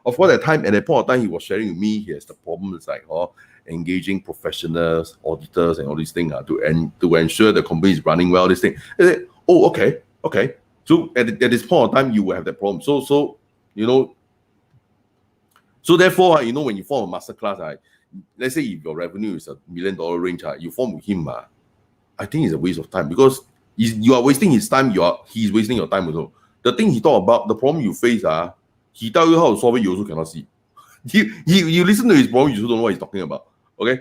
Of course, at that point of time, he was sharing with me, he has the problem. It's like engaging professionals, auditors, and all these things to ensure the company is running well. This thing. I said, oh, okay. So at this point of time, you will have that problem. So therefore, when you form a masterclass, let's say if your revenue is $1 million range, you form with him, I think it's a waste of time, because you are wasting his time. He's wasting your time also. The thing he talk about, the problem you face, he tell you how to solve it, you also cannot see. You listen to his problem, you also don't know what he's talking about. Okay,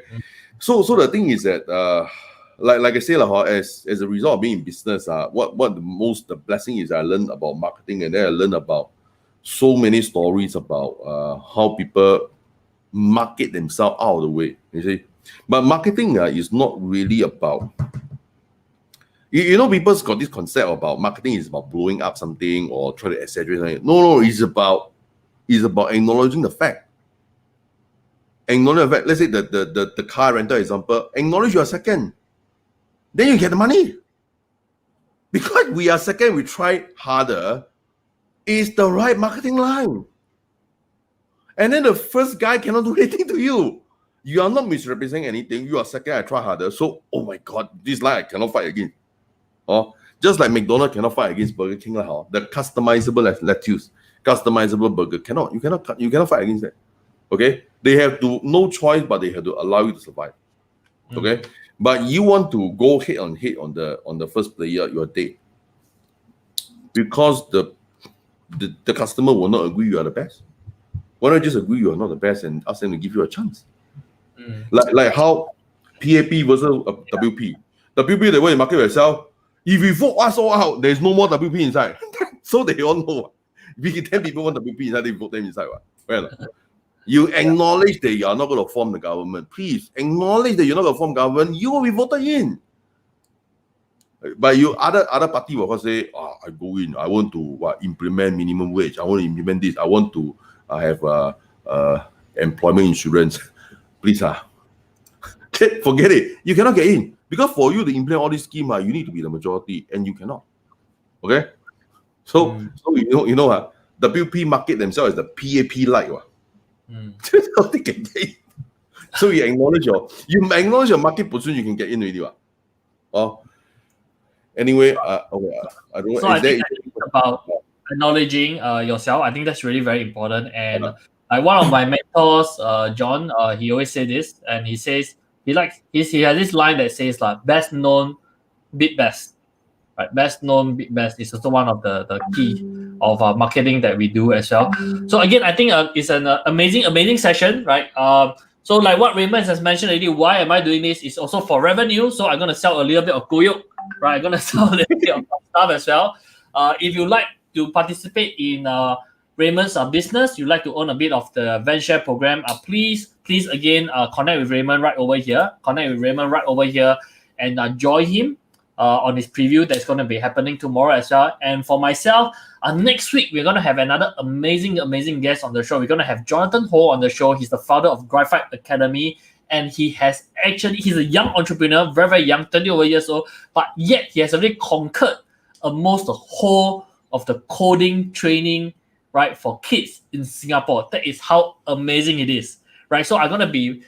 so the thing is that like I say, as a result of being in business, the blessing is I learned about marketing, and then I learned about so many stories about how people market themselves out of the way. You see, but marketing is not really about. People's got this concept about marketing is about blowing up something or try to exaggerate something. No, it's about acknowledging the fact. acknowledge the fact, let's say the car rental example, acknowledge you are second. Then you get the money. Because we are second, we try harder, is the right marketing line. And then the first guy cannot do anything to you. You are not misrepresenting anything. You are second, I try harder. So, oh my God, this line I cannot fight against. Oh, just like McDonald's cannot fight against Burger King, the customizable lettuce, customizable burger, you cannot fight against that. Okay? They have to, no choice, but they have to allow you to survive. Okay? But you want to go head on the first player, you are dead. Because the customer will not agree you are the best. Why not just agree you are not the best and ask them to give you a chance? Like how PAP versus WP. WP, the way you market yourself, if you vote us all out, there's no more WP inside. So they all know. If 10 people want WP inside, they vote them inside. Well, you acknowledge that you are not going to form the government. Please acknowledge that you're not going to form government. You will be voted in. But you other party will say, I go in. I want to implement minimum wage. I want to implement this. I want to have employment insurance. Please, forget it. You cannot get in because for you to implement all this scheme, you need to be the majority, and you cannot. Okay, so you know, WP market themselves as the PAP light. So they can get in. So you acknowledge your market position, you can get in already. Anyway, I don't know. So I think about acknowledging yourself. I think that's really very important. And like one of my mentors, John, he always say this, and he says he has this line that says like best known, beat best. Right, best known, beat best is also one of the key of marketing that we do as well. So again, I think it's an amazing session, right? So like what Raymond has mentioned already, why am I doing this? Is also for revenue. So I'm gonna sell a little bit of goyok, right? I'm gonna sell a little bit of stuff as well. If you like to participate in Raymond's business, you like to own a bit of the venture program, please again connect with Raymond right over here. And join him on his preview that's going to be happening tomorrow as well. And for myself, next week we're going to have another amazing guest on the show. We're going to have Jonathan Ho on the show. He's the founder of Graphite Academy, and he's a young entrepreneur, very young, 20 over years old, but yet he has already conquered almost the whole of the coding training, right, for kids in Singapore. That is how amazing it is, right? So I'm going to be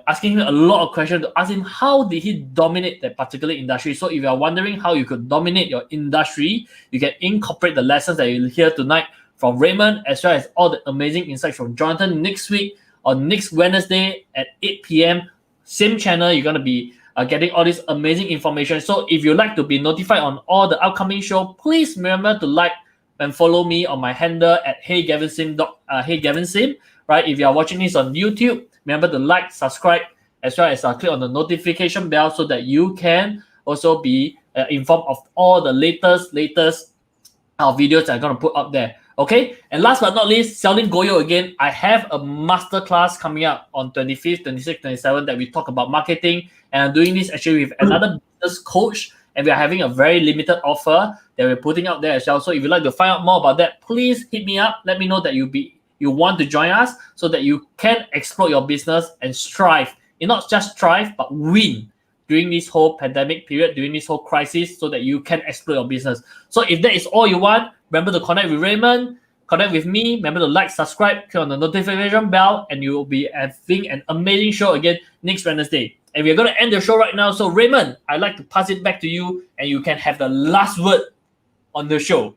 asking him a lot of questions to ask him how did he dominate that particular industry. So if you are wondering how you could dominate your industry, you can incorporate the lessons that you'll hear tonight from Raymond, as well as all the amazing insights from Jonathan next week on next Wednesday at 8 p.m. Same channel, you're going to be getting all this amazing information. So if you'd like to be notified on all the upcoming show, please remember to like and follow me on my handle at HeyGavinSim, right? If you are watching this on YouTube, remember to like, subscribe, as well as click on the notification bell so that you can also be informed of all the latest videos that I'm going to put up there. Okay, and last but not least, selling Goyo again. I have a masterclass coming up on 25th, 26th, 27th that we talk about marketing, and I'm doing this actually with another business coach, and we are having a very limited offer that we're putting out there as well. So if you'd like to find out more about that, please hit me up. Let me know that you want to join us so that you can explore your business and strive. And not just strive, but win during this whole pandemic period, during this whole crisis, so that you can explore your business. So if that is all you want, remember to connect with Raymond, connect with me. Remember to like, subscribe, click on the notification bell, and you will be having an amazing show again next Wednesday. And we're going to end the show right now. So Raymond, I'd like to pass it back to you, and you can have the last word on the show.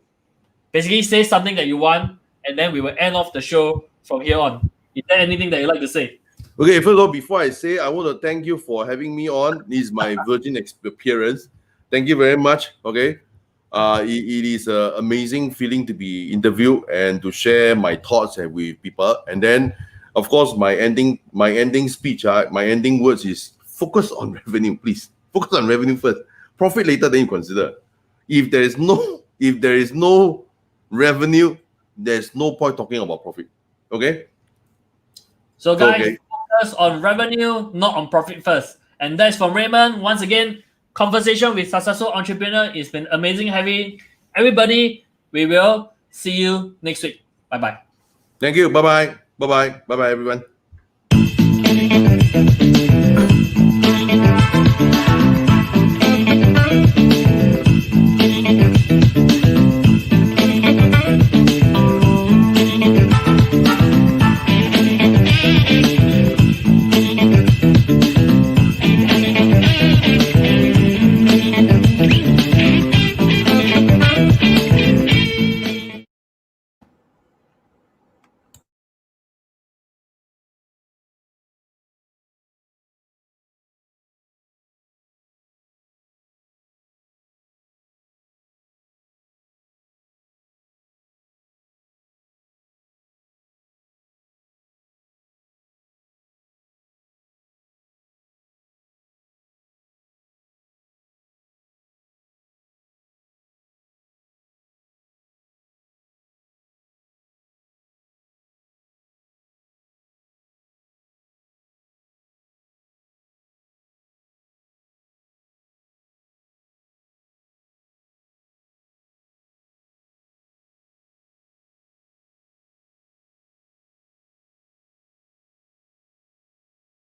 Basically, say something that you want, and then we will end off the show from here on. Is there anything that you'd like to say? Okay, first of all, before I say, I want to thank you for having me on. This is my virgin appearance. Thank you very much. Okay, it is an amazing feeling to be interviewed and to share my thoughts with people. And then, of course, my ending speech, my ending words is focus on revenue, please. Focus on revenue first. Profit later, then you consider. If there is no revenue, there's no point talking about profit. Okay. So guys, focus on revenue, not on profit first. And that's from Raymond. Once again, conversation with successful entrepreneur. It's been amazing having everybody. We will see you next week. Bye-bye. Thank you. Bye-bye. Bye-bye. Bye-bye, everyone. Bye.